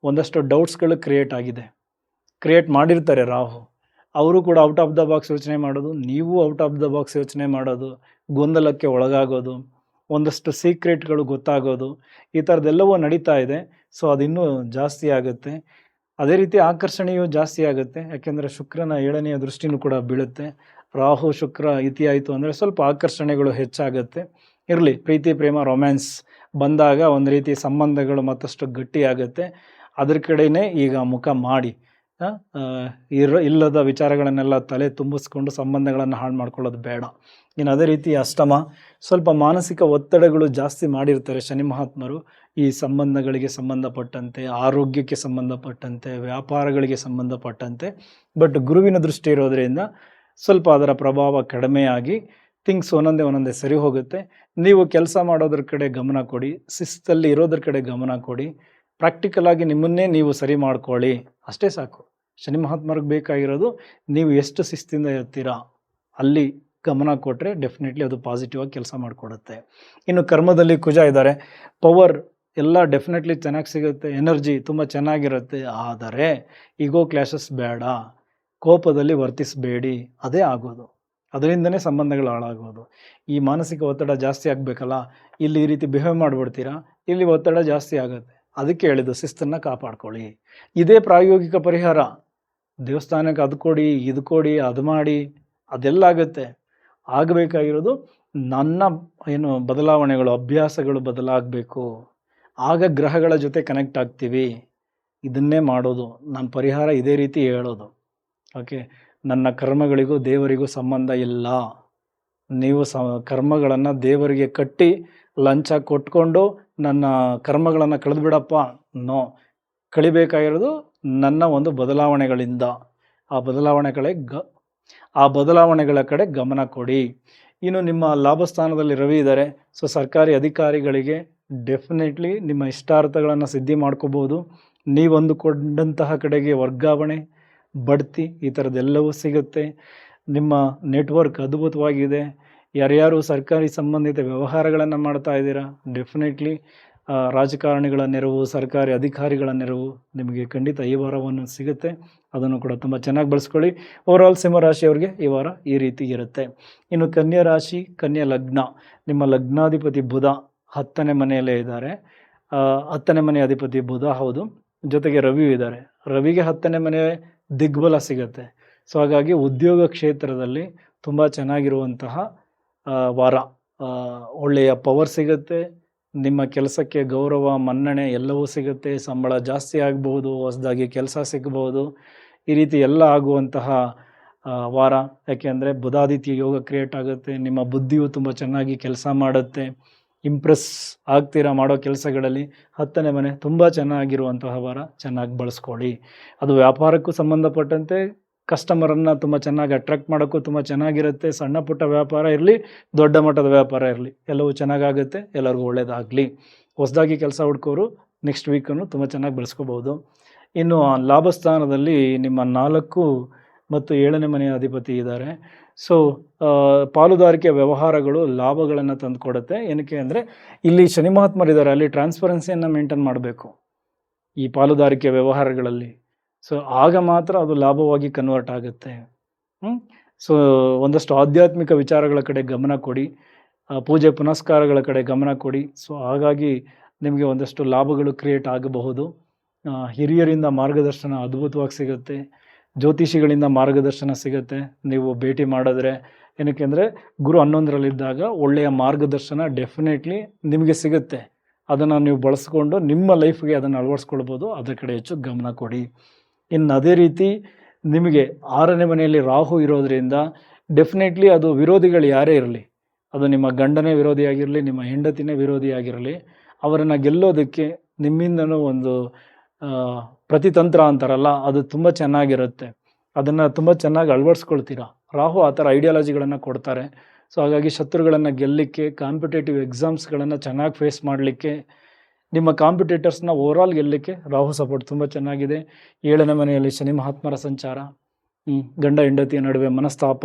Speaker 1: ಒಂದಷ್ಟು ಡೌಟ್ಸ್ಗಳು ಕ್ರಿಯೇಟ್ ಮಾಡಿರ್ತಾರೆ ರಾಹು. ಅವರು ಕೂಡ ಔಟ್ ಆಫ್ ದ ಬಾಕ್ಸ್ ಯೋಚನೆ ಮಾಡೋದು, ನೀವು ಔಟ್ ಆಫ್ ದ ಬಾಕ್ಸ್ ಯೋಚನೆ ಮಾಡೋದು, ಗೊಂದಲಕ್ಕೆ ಒಳಗಾಗೋದು, ಒಂದಷ್ಟು ಸೀಕ್ರೆಟ್ಗಳು ಗೊತ್ತಾಗೋದು, ಈ ಥರದ್ದೆಲ್ಲವೂ ನಡೀತಾ ಇದೆ. ಸೊ ಅದಿನ್ನೂ ಜಾಸ್ತಿ ಆಗುತ್ತೆ. ಅದೇ ರೀತಿ ಆಕರ್ಷಣೆಯೂ ಜಾಸ್ತಿ ಆಗುತ್ತೆ. ಯಾಕೆಂದರೆ ಶುಕ್ರನ 7ನೆಯ ದೃಷ್ಟಿನೂ ಕೂಡ ಬೀಳುತ್ತೆ. ರಾಹು ಶುಕ್ರ ಇತಿ ಆಯಿತು ಅಂದರೆ ಸ್ವಲ್ಪ ಆಕರ್ಷಣೆಗಳು ಹೆಚ್ಚಾಗುತ್ತೆ. ಇರಲಿ, ಪ್ರೀತಿ ಪ್ರೇಮ ರೊಮ್ಯಾನ್ಸ್ ಬಂದಾಗ ಒಂದು ರೀತಿ ಸಂಬಂಧಗಳು ಮತ್ತಷ್ಟು ಗಟ್ಟಿಯಾಗುತ್ತೆ. ಅದ್ರ ಕಡೆಯೇ ಈಗ ಮುಖ ಮಾಡಿ, ಇಲ್ಲದ ವಿಚಾರಗಳನ್ನೆಲ್ಲ ತಲೆ ತುಂಬಿಸ್ಕೊಂಡು ಸಂಬಂಧಗಳನ್ನು ಹಾಳು ಮಾಡ್ಕೊಳ್ಳೋದು ಬೇಡ. ಇನ್ನು ಅದೇ ರೀತಿ ಅಷ್ಟಮ, ಸ್ವಲ್ಪ ಮಾನಸಿಕ ಒತ್ತಡಗಳು ಜಾಸ್ತಿ ಮಾಡಿರ್ತಾರೆ ಶನಿ ಮಹಾತ್ಮರು ಈ ಸಂಬಂಧಗಳಿಗೆ ಸಂಬಂಧಪಟ್ಟಂತೆ, ಆರೋಗ್ಯಕ್ಕೆ ಸಂಬಂಧಪಟ್ಟಂತೆ, ವ್ಯಾಪಾರಗಳಿಗೆ ಸಂಬಂಧಪಟ್ಟಂತೆ. ಬಟ್ ಗುರುವಿನ ದೃಷ್ಟಿ ಇರೋದರಿಂದ ಸ್ವಲ್ಪ ಅದರ ಪ್ರಭಾವ ಕಡಿಮೆಯಾಗಿ ಥಿಂಗ್ಸ್ ಒಂದೊಂದೇ ಸರಿ ಹೋಗುತ್ತೆ. ನೀವು ಕೆಲಸ ಮಾಡೋದ್ರ ಕಡೆ ಗಮನ ಕೊಡಿ, ಶಿಸ್ತಲ್ಲಿ ಇರೋದ್ರ ಕಡೆ ಗಮನ ಕೊಡಿ, ಪ್ರಾಕ್ಟಿಕಲ್ ಆಗಿ ನಿಮ್ಮನ್ನೇ ನೀವು ಸರಿ ಮಾಡ್ಕೊಳ್ಳಿ, ಅಷ್ಟೇ ಸಾಕು. ಶನಿ ಮಹಾತ್ಮರಿಗೆ ಬೇಕಾಗಿರೋದು ನೀವು ಎಷ್ಟು ಶಿಸ್ತಿಂದ ಇರ್ತೀರಾ ಅಲ್ಲಿ ಗಮನ ಕೊಟ್ಟರೆ ಡೆಫಿನೆಟ್ಲಿ ಅದು ಪಾಸಿಟಿವ್ ಆಗಿ ಕೆಲಸ ಮಾಡಿಕೊಡುತ್ತೆ. ಇನ್ನು ಕರ್ಮದಲ್ಲಿ ಕುಜ ಇದ್ದಾರೆ. ಪವರ್ ಎಲ್ಲ ಡೆಫಿನೆಟ್ಲಿ ಚೆನ್ನಾಗಿ ಸಿಗುತ್ತೆ, ಎನರ್ಜಿ ತುಂಬ ಚೆನ್ನಾಗಿರುತ್ತೆ. ಆದರೆ ಈಗೋ ಕ್ಲಾಶಸ್ ಬೇಡ, ಕೋಪದಲ್ಲಿ ವರ್ತಿಸಬೇಡಿ, ಅದೇ ಆಗೋದು, ಅದರಿಂದನೇ ಸಂಬಂಧಗಳು ಹಾಳಾಗೋದು. ಈ ಮಾನಸಿಕ ಒತ್ತಡ ಜಾಸ್ತಿ ಆಗಬೇಕಲ್ಲ, ಇಲ್ಲಿ ಈ ರೀತಿ ಬಿಹೇವ್ ಮಾಡಿಬಿಡ್ತೀರಾ, ಇಲ್ಲಿ ಒತ್ತಡ ಜಾಸ್ತಿ ಆಗುತ್ತೆ. ಅದಕ್ಕೆ ಹೇಳಿದ್ದು ಶಿಸ್ತನ್ನು ಕಾಪಾಡ್ಕೊಳ್ಳಿ. ಇದೇ ಪ್ರಾಯೋಗಿಕ ಪರಿಹಾರ. ದೇವಸ್ಥಾನಕ್ಕೆ ಅದು ಕೊಡಿ, ಇದು ಕೊಡಿ, ಅದು ಮಾಡಿ, ಅದೆಲ್ಲ ಆಗುತ್ತೆ. ಆಗಬೇಕಾಗಿರೋದು ನನ್ನ ಬದಲಾವಣೆಗಳು, ಅಭ್ಯಾಸಗಳು ಬದಲಾಗಬೇಕು. ಆಗ ಗ್ರಹಗಳ ಜೊತೆ ಕನೆಕ್ಟ್ ಆಗ್ತೀವಿ. ಇದನ್ನೇ ಮಾಡೋದು. ನನ್ನ ಪರಿಹಾರ ಇದೇ ರೀತಿ ಹೇಳೋದು. ಓಕೆ, ನನ್ನ ಕರ್ಮಗಳಿಗೂ ದೇವರಿಗೂ ಸಂಬಂಧ ಇಲ್ಲ. ನೀವು ಕರ್ಮಗಳನ್ನು ದೇವರಿಗೆ ಕಟ್ಟಿ ಲಂಚ ಕೊಟ್ಕೊಂಡು ನನ್ನ ಕರ್ಮಗಳನ್ನು ಕಳೆದುಬಿಡಪ್ಪ, ನೋ. ಕಳಿಬೇಕಾಗಿರೋದು ನನ್ನ ಒಂದು ಬದಲಾವಣೆಗಳಿಂದ. ಆ ಬದಲಾವಣೆಗಳ ಕಡೆ ಗಮನ ಕೊಡಿ. ಇನ್ನು ನಿಮ್ಮ ಲಾಭಸ್ಥಾನದಲ್ಲಿ ರವಿ ಇದ್ದಾರೆ. ಸೊ ಸರ್ಕಾರಿ ಅಧಿಕಾರಿಗಳಿಗೆ ಡೆಫಿನೆಟ್ಲಿ ನಿಮ್ಮ ಇಷ್ಟಾರ್ಥಗಳನ್ನು ಸಿದ್ಧಿ ಮಾಡ್ಕೋಬೋದು. ನೀವೊಂದುಕೊಂಡಂತಹ ಕಡೆಗೆ ವರ್ಗಾವಣೆ, ಬಡ್ತಿ ಈ ಥರದ್ದೆಲ್ಲವೂ ಸಿಗುತ್ತೆ. ನಿಮ್ಮ ನೆಟ್ವರ್ಕ್ ಅದ್ಭುತವಾಗಿದೆ. ಯಾರ್ಯಾರು ಸರ್ಕಾರಿ ಸಂಬಂಧಿತ ವ್ಯವಹಾರಗಳನ್ನು ಮಾಡ್ತಾ ಇದ್ದೀರಾ, ಡೆಫಿನೆಟ್ಲಿ ರಾಜಕಾರಣಿಗಳ ನೆರವು, ಸರ್ಕಾರಿ ಅಧಿಕಾರಿಗಳ ನೆರವು ನಿಮಗೆ ಖಂಡಿತ ಈ ವಾರವನ್ನು ಸಿಗುತ್ತೆ. ಅದನ್ನು ಕೂಡ ತುಂಬ ಚೆನ್ನಾಗಿ ಬಳಸ್ಕೊಳ್ಳಿ. ಓವರಾಲ್ ಸಿಂಹರಾಶಿಯವರಿಗೆ ಈ ವಾರ ಈ ರೀತಿ ಇರುತ್ತೆ. ಇನ್ನು ಕನ್ಯಾ ರಾಶಿ, ಕನ್ಯಾ ಲಗ್ನ, ನಿಮ್ಮ ಲಗ್ನಾಧಿಪತಿ ಬುಧ 10ನೇ ಮನೆಯಲ್ಲೇ ಇದ್ದಾರೆ. 10ನೇ ಮನೆ ಅಧಿಪತಿ ಬುಧ, ಹೌದು, ಜೊತೆಗೆ ರವಿಯೂ ಇದ್ದಾರೆ. ರವಿಗೆ 10ನೇ ಮನೆ ದಿಗ್ಬಲ ಸಿಗುತ್ತೆ. ಸೊ ಹಾಗಾಗಿ ಉದ್ಯೋಗ ಕ್ಷೇತ್ರದಲ್ಲಿ ತುಂಬ ಚೆನ್ನಾಗಿರುವಂತಹ ವಾರ. ಒಳ್ಳೆಯ ಪವರ್ ಸಿಗುತ್ತೆ, ನಿಮ್ಮ ಕೆಲಸಕ್ಕೆ ಗೌರವ, ಮನ್ನಣೆ ಎಲ್ಲವೂ ಸಿಗುತ್ತೆ. ಸಂಬಳ ಜಾಸ್ತಿ ಆಗಬಹುದು, ಹೊಸದಾಗಿ ಕೆಲಸ ಸಿಗಬಹುದು. ಈ ರೀತಿ ಎಲ್ಲ ಆಗುವಂತಹ ವಾರ. ಯಾಕೆಂದರೆ ಬುಧಾದಿತ್ಯ ಯೋಗ ಕ್ರಿಯೇಟ್ ಆಗುತ್ತೆ. ನಿಮ್ಮ ಬುದ್ಧಿಯು ತುಂಬ ಚೆನ್ನಾಗಿ ಕೆಲಸ ಮಾಡುತ್ತೆ, ಇಂಪ್ರೆಸ್ ಆಗ್ತೀರಾ ಮಾಡೋ ಕೆಲಸಗಳಲ್ಲಿ. 10ನೇ ಮನೆ ತುಂಬ ಚೆನ್ನಾಗಿರುವಂತಹ ವಾರ, ಚೆನ್ನಾಗಿ ಬಳಸ್ಕೊಳ್ಳಿ. ಅದು ವ್ಯಾಪಾರಕ್ಕೂ ಸಂಬಂಧಪಟ್ಟಂತೆ ಕಸ್ಟಮರನ್ನು ತುಂಬ ಚೆನ್ನಾಗಿ ಅಟ್ರಾಕ್ಟ್ ಮಾಡೋಕ್ಕೂ ತುಂಬ ಚೆನ್ನಾಗಿರುತ್ತೆ. ಸಣ್ಣ ಪುಟ್ಟ ವ್ಯಾಪಾರ ಇರಲಿ, ದೊಡ್ಡ ಮಟ್ಟದ ವ್ಯಾಪಾರ ಇರಲಿ, ಎಲ್ಲವೂ ಚೆನ್ನಾಗಾಗುತ್ತೆ. ಎಲ್ಲರಿಗೂ ಒಳ್ಳೆಯದಾಗಲಿ. ಹೊಸದಾಗಿ ಕೆಲಸ ಹುಡ್ಕೋರು ನೆಕ್ಸ್ಟ್ ವೀಕನ್ನು ತುಂಬ ಚೆನ್ನಾಗಿ ಬಳಸ್ಕೋಬೋದು. ಇನ್ನು ಲಾಭಸ್ಥಾನದಲ್ಲಿ ನಿಮ್ಮ 4 ಮತ್ತು 7ನೇ ಮನೆಯ ಅಧಿಪತಿ ಇದ್ದಾರೆ. ಸೊ ಪಾಲುದಾರಿಕೆ ವ್ಯವಹಾರಗಳು ಲಾಭಗಳನ್ನು ತಂದು ಕೊಡುತ್ತೆ. ಏನಕ್ಕೆ ಅಂದರೆ ಇಲ್ಲಿ ಶನಿ ಮಹಾತ್ಮರಿದ್ದಾರೆ, ಅಲ್ಲಿ ಟ್ರಾನ್ಸ್ಪರೆನ್ಸಿಯನ್ನು ಮೇಂಟೈನ್ ಮಾಡಬೇಕು ಈ ಪಾಲುದಾರಿಕೆ ವ್ಯವಹಾರಗಳಲ್ಲಿ. ಸೊ ಆಗ ಮಾತ್ರ ಅದು ಲಾಭವಾಗಿ ಕನ್ವರ್ಟ್ ಆಗುತ್ತೆ. ಸೊ ಒಂದಷ್ಟು ಆಧ್ಯಾತ್ಮಿಕ ವಿಚಾರಗಳ ಕಡೆ ಗಮನ ಕೊಡಿ, ಪೂಜೆ ಪುನಸ್ಕಾರಗಳ ಕಡೆ ಗಮನ ಕೊಡಿ. ಸೊ ಹಾಗಾಗಿ ನಿಮಗೆ ಒಂದಷ್ಟು ಲಾಭಗಳು ಕ್ರಿಯೇಟ್ ಆಗಬಹುದು. ಹಿರಿಯರಿಂದ ಮಾರ್ಗದರ್ಶನ ಅದ್ಭುತವಾಗಿ ಸಿಗುತ್ತೆ, ಜ್ಯೋತಿಷಿಗಳಿಂದ ಮಾರ್ಗದರ್ಶನ ಸಿಗುತ್ತೆ ನೀವು ಭೇಟಿ ಮಾಡಿದ್ರೆ. ಏನಕ್ಕೆ ಅಂದರೆ ಗುರು 11ರಲ್ಲಿದ್ದಾಗ ಒಳ್ಳೆಯ ಮಾರ್ಗದರ್ಶನ ಡೆಫಿನೆಟ್ಲಿ ನಿಮಗೆ ಸಿಗುತ್ತೆ. ಅದನ್ನು ನೀವು ಬಳಸ್ಕೊಂಡು ನಿಮ್ಮ ಲೈಫ್ಗೆ ಅದನ್ನು ಅಳವಡಿಸ್ಕೊಳ್ಬೋದು. ಅದರ ಕಡೆ ಹೆಚ್ಚು ಗಮನ ಕೊಡಿ. ಇನ್ನು ಅದೇ ರೀತಿ ನಿಮಗೆ 6ನೇ ಮನೆಯಲ್ಲಿ ರಾಹು ಇರೋದರಿಂದ ಡೆಫಿನೆಟ್ಲಿ ಅದು ವಿರೋಧಿಗಳು ಯಾರೇ ಇರಲಿ, ಅದು ನಿಮ್ಮ ಗಂಡನೇ ವಿರೋಧಿಯಾಗಿರಲಿ, ನಿಮ್ಮ ಹೆಂಡತಿನೇ ವಿರೋಧಿಯಾಗಿರಲಿ, ಅವರನ್ನು ಗೆಲ್ಲೋದಕ್ಕೆ ನಿಮ್ಮಿಂದನೂ ಒಂದು ಪ್ರತಿತಂತ್ರ ಅಂತಾರಲ್ಲ, ಅದು ತುಂಬ ಚೆನ್ನಾಗಿರುತ್ತೆ. ಅದನ್ನು ತುಂಬ ಚೆನ್ನಾಗಿ ಅಳವಡಿಸ್ಕೊಳ್ತೀರಾ. ರಾಹು ಆ ಥರ ಐಡಿಯಾಲಜಿಗಳನ್ನು ಕೊಡ್ತಾರೆ. ಸೊ ಹಾಗಾಗಿ ಶತ್ರುಗಳನ್ನು ಗೆಲ್ಲಲಿಕ್ಕೆ, ಕಾಂಪಿಟೇಟಿವ್ ಎಕ್ಸಾಮ್ಸ್ಗಳನ್ನು ಚೆನ್ನಾಗಿ ಫೇಸ್ ಮಾಡಲಿಕ್ಕೆ, ನಿಮ್ಮ ಕಾಂಪಿಟೇಟರ್ಸ್ನ ಓವರಾಲ್ ಗೆಲ್ಲಲಿಕ್ಕೆ ರಾಹು ಸಪೋರ್ಟ್ ತುಂಬ ಚೆನ್ನಾಗಿದೆ. 7ನೇ ಮನೆಯಲ್ಲಿ ಶನಿ ಮಹಾತ್ಮರ ಸಂಚಾರ, ಗಂಡ ಹೆಂಡತಿಯ ನಡುವೆ ಮನಸ್ತಾಪ,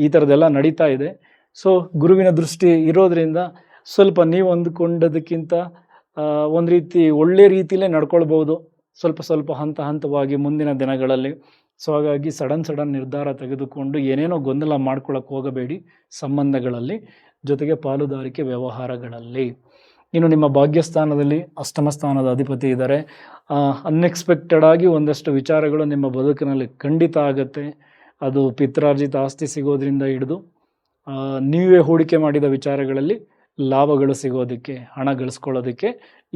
Speaker 1: ಈ ಥರದ್ದೆಲ್ಲ ನಡೀತಾ ಇದೆ. ಸೊ ಗುರುವಿನ ದೃಷ್ಟಿ ಇರೋದರಿಂದ ಸ್ವಲ್ಪ ನೀವು ಅಂದುಕೊಂಡದಕ್ಕಿಂತ ಒಂದು ರೀತಿ ಒಳ್ಳೆ ರೀತಿಯಲ್ಲೇ ನಡ್ಕೊಳ್ಬೋದು, ಸ್ವಲ್ಪ ಹಂತವಾಗಿ ಮುಂದಿನ ದಿನಗಳಲ್ಲಿ. ಸೊ ಹಾಗಾಗಿ ಸಡನ್ ನಿರ್ಧಾರ ತೆಗೆದುಕೊಂಡು ಏನೇನೋ ಗೊಂದಲ ಮಾಡ್ಕೊಳ್ಳೋಕೆ ಹೋಗಬೇಡಿ ಸಂಬಂಧಗಳಲ್ಲಿ, ಜೊತೆಗೆ ಪಾಲುದಾರಿಕೆ ವ್ಯವಹಾರಗಳಲ್ಲಿ. ಇನ್ನು ನಿಮ್ಮ ಭಾಗ್ಯಸ್ಥಾನದಲ್ಲಿ 8ಮ ಸ್ಥಾನದ ಅಧಿಪತಿ ಇದ್ದಾರೆ. ಅನ್ಎಕ್ಸ್ಪೆಕ್ಟೆಡ್ ಆಗಿ ಒಂದಷ್ಟು ವಿಚಾರಗಳು ನಿಮ್ಮ ಬದುಕಿನಲ್ಲಿ ಖಂಡಿತ ಆಗುತ್ತೆ. ಅದು ಪಿತ್ರಾರ್ಜಿತ ಆಸ್ತಿ ಸಿಗೋದ್ರಿಂದ ಹಿಡಿದು ನೀವೇ ಹೂಡಿಕೆ ಮಾಡಿದ ವಿಚಾರಗಳಲ್ಲಿ ಲಾಭಗಳು ಸಿಗೋದಕ್ಕೆ, ಹಣ ಗಳಿಸ್ಕೊಳ್ಳೋದಕ್ಕೆ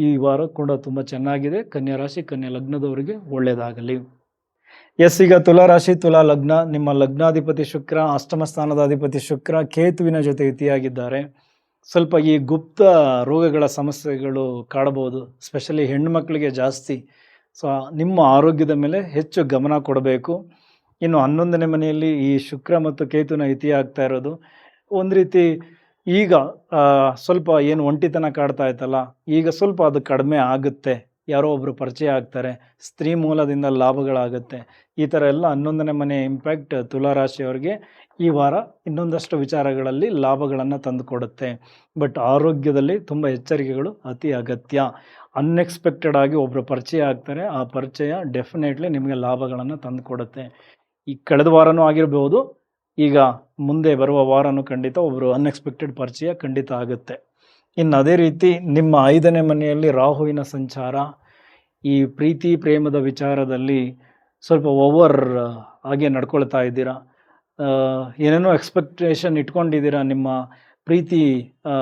Speaker 1: ಈ ವಾರ ಕೂಡ ತುಂಬ ಚೆನ್ನಾಗಿದೆ. ಕನ್ಯಾ ರಾಶಿ, ಕನ್ಯಾ ಲಗ್ನದವರಿಗೆ ಒಳ್ಳೆಯದಾಗಲಿ. ಈಗ ತುಲಾರಾಶಿ, ತುಲಾ ಲಗ್ನ, ನಿಮ್ಮ ಲಗ್ನಾಧಿಪತಿ ಶುಕ್ರ, 8ಮ ಸ್ಥಾನದ ಅಧಿಪತಿ ಶುಕ್ರ ಕೇತುವಿನ ಜೊತೆ ಯುತಿಯಾಗಿದ್ದಾರೆ. ಸ್ವಲ್ಪ ಈ ಗುಪ್ತ ರೋಗಗಳ ಸಮಸ್ಯೆಗಳು ಕಾಡಬಹುದು, ಸ್ಪೆಷಲಿ ಹೆಣ್ಣುಮಕ್ಕಳಿಗೆ ಜಾಸ್ತಿ. ಸೊ ನಿಮ್ಮ ಆರೋಗ್ಯದ ಮೇಲೆ ಹೆಚ್ಚು ಗಮನ ಕೊಡಬೇಕು. ಇನ್ನು 11ನೇ ಮನೆಯಲ್ಲಿ ಈ ಶುಕ್ರ ಮತ್ತು ಕೇತುವಿನ ಯುತಿ ಆಗ್ತಾ ಇರೋದು ಒಂದು ರೀತಿ ಈಗ ಸ್ವಲ್ಪ ಏನು ಒಂಟಿತನ ಕಾಡ್ತಾ ಇತ್ತಲ್ಲ, ಈಗ ಸ್ವಲ್ಪ ಅದು ಕಡಿಮೆ ಆಗುತ್ತೆ. ಯಾರೋ ಒಬ್ಬರು ಪರಿಚಯ ಆಗ್ತಾರೆ, ಸ್ತ್ರೀ ಮೂಲದಿಂದ ಲಾಭಗಳಾಗುತ್ತೆ. ಈ ಥರ ಎಲ್ಲ 11ನೇ ಮನೆ ಇಂಪ್ಯಾಕ್ಟ್ ತುಲಾರಾಶಿಯವರಿಗೆ ಈ ವಾರ ಇನ್ನೊಂದಷ್ಟು ವಿಚಾರಗಳಲ್ಲಿ ಲಾಭಗಳನ್ನು ತಂದುಕೊಡುತ್ತೆ. ಬಟ್ ಆರೋಗ್ಯದಲ್ಲಿ ತುಂಬ ಎಚ್ಚರಿಕೆಗಳು ಅತಿ ಅಗತ್ಯ. ಅನ್ಎಕ್ಸ್ಪೆಕ್ಟೆಡ್ ಆಗಿ ಒಬ್ಬರು ಪರಿಚಯ ಆಗ್ತಾರೆ, ಆ ಪರಿಚಯ ಡೆಫಿನೆಟ್ಲಿ ನಿಮಗೆ ಲಾಭಗಳನ್ನು ತಂದುಕೊಡುತ್ತೆ. ಈ ಕಳೆದ ವಾರನೂ ಆಗಿರಬಹುದು, ಈಗ ಮುಂದೆ ಬರುವ ವಾರನೂ ಖಂಡಿತ ಒಬ್ಬರು ಅನ್ಎಕ್ಸ್ಪೆಕ್ಟೆಡ್ ಪರಿಚಯ ಖಂಡಿತ ಆಗುತ್ತೆ. ಇನ್ನು ಅದೇ ರೀತಿ ನಿಮ್ಮ 5ನೇ ಮನೆಯಲ್ಲಿ ರಾಹುವಿನ ಸಂಚಾರ, ಈ ಪ್ರೀತಿ ಪ್ರೇಮದ ವಿಚಾರದಲ್ಲಿ ಸ್ವಲ್ಪ ಓವರ್ ಹಾಗೆ ನಡ್ಕೊಳ್ತಾ ಇದ್ದೀರಾ. ಏನೇನೋ ಎಕ್ಸ್ಪೆಕ್ಟೇಷನ್ ಇಟ್ಕೊಂಡಿದ್ದೀರಾ ನಿಮ್ಮ ಪ್ರೀತಿ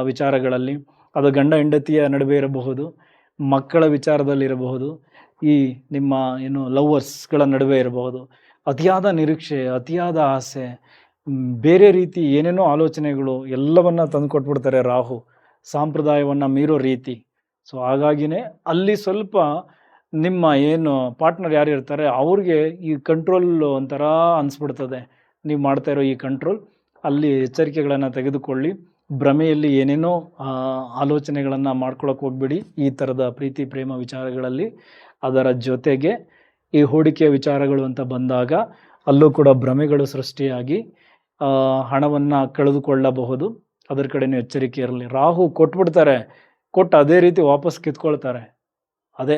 Speaker 1: ವಿಚಾರಗಳಲ್ಲಿ. ಅದು ಗಂಡ ಹೆಂಡತಿಯ ನಡುವೆ ಇರಬಹುದು, ಮಕ್ಕಳ ವಿಚಾರದಲ್ಲಿರಬಹುದು, ಈ ನಿಮ್ಮ ಏನು ಲವ್ವರ್ಸ್ಗಳ ನಡುವೆ ಇರಬಹುದು. ಅತಿಯಾದ ನಿರೀಕ್ಷೆ, ಅತಿಯಾದ ಆಸೆ, ಬೇರೆ ರೀತಿ ಏನೇನೋ ಆಲೋಚನೆಗಳು ಎಲ್ಲವನ್ನ ತಂದು ಕೊಟ್ಬಿಡ್ತಾರೆ ರಾಹು, ಸಾಂಪ್ರದಾಯವನ್ನು ಮೀರೋ ರೀತಿ. ಸೊ ಹಾಗಾಗಿನೇ ಅಲ್ಲಿ ಸ್ವಲ್ಪ ನಿಮ್ಮ ಏನು ಪಾರ್ಟ್ನರ್ ಯಾರು ಇರ್ತಾರೆ ಅವ್ರಿಗೆ ಈ ಕಂಟ್ರೋಲ್ ಒಂಥರ ಅನಿಸ್ಬಿಡ್ತದೆ. ನೀವು ಮಾಡ್ತಾ ಇರೋ ಈ ಕಂಟ್ರೋಲ್, ಅಲ್ಲಿ ಎಚ್ಚರಿಕೆಗಳನ್ನು ತೆಗೆದುಕೊಳ್ಳಿ. ಭ್ರಮೆಯಲ್ಲಿ ಏನೇನೋ ಆಲೋಚನೆಗಳನ್ನು ಮಾಡ್ಕೊಳಕ್ಕೆ ಹೋಗ್ಬಿಡಿ ಈ ಥರದ ಪ್ರೀತಿ ಪ್ರೇಮ ವಿಚಾರಗಳಲ್ಲಿ. ಅದರ ಜೊತೆಗೆ ಈ ಹೂಡಿಕೆಯ ವಿಚಾರಗಳು ಅಂತ ಬಂದಾಗ ಅಲ್ಲೂ ಕೂಡ ಭ್ರಮೆಗಳು ಸೃಷ್ಟಿಯಾಗಿ ಹಣವನ್ನು ಕಳೆದುಕೊಳ್ಳಬಹುದು. ಅದರ ಕಡೆನೂ ಎಚ್ಚರಿಕೆ ಇರಲಿ. ರಾಹು ಕೊಟ್ಬಿಡ್ತಾರೆ, ಕೊಟ್ಟು ಅದೇ ರೀತಿ ವಾಪಸ್ ಕಿತ್ಕೊಳ್ತಾರೆ. ಅದೇ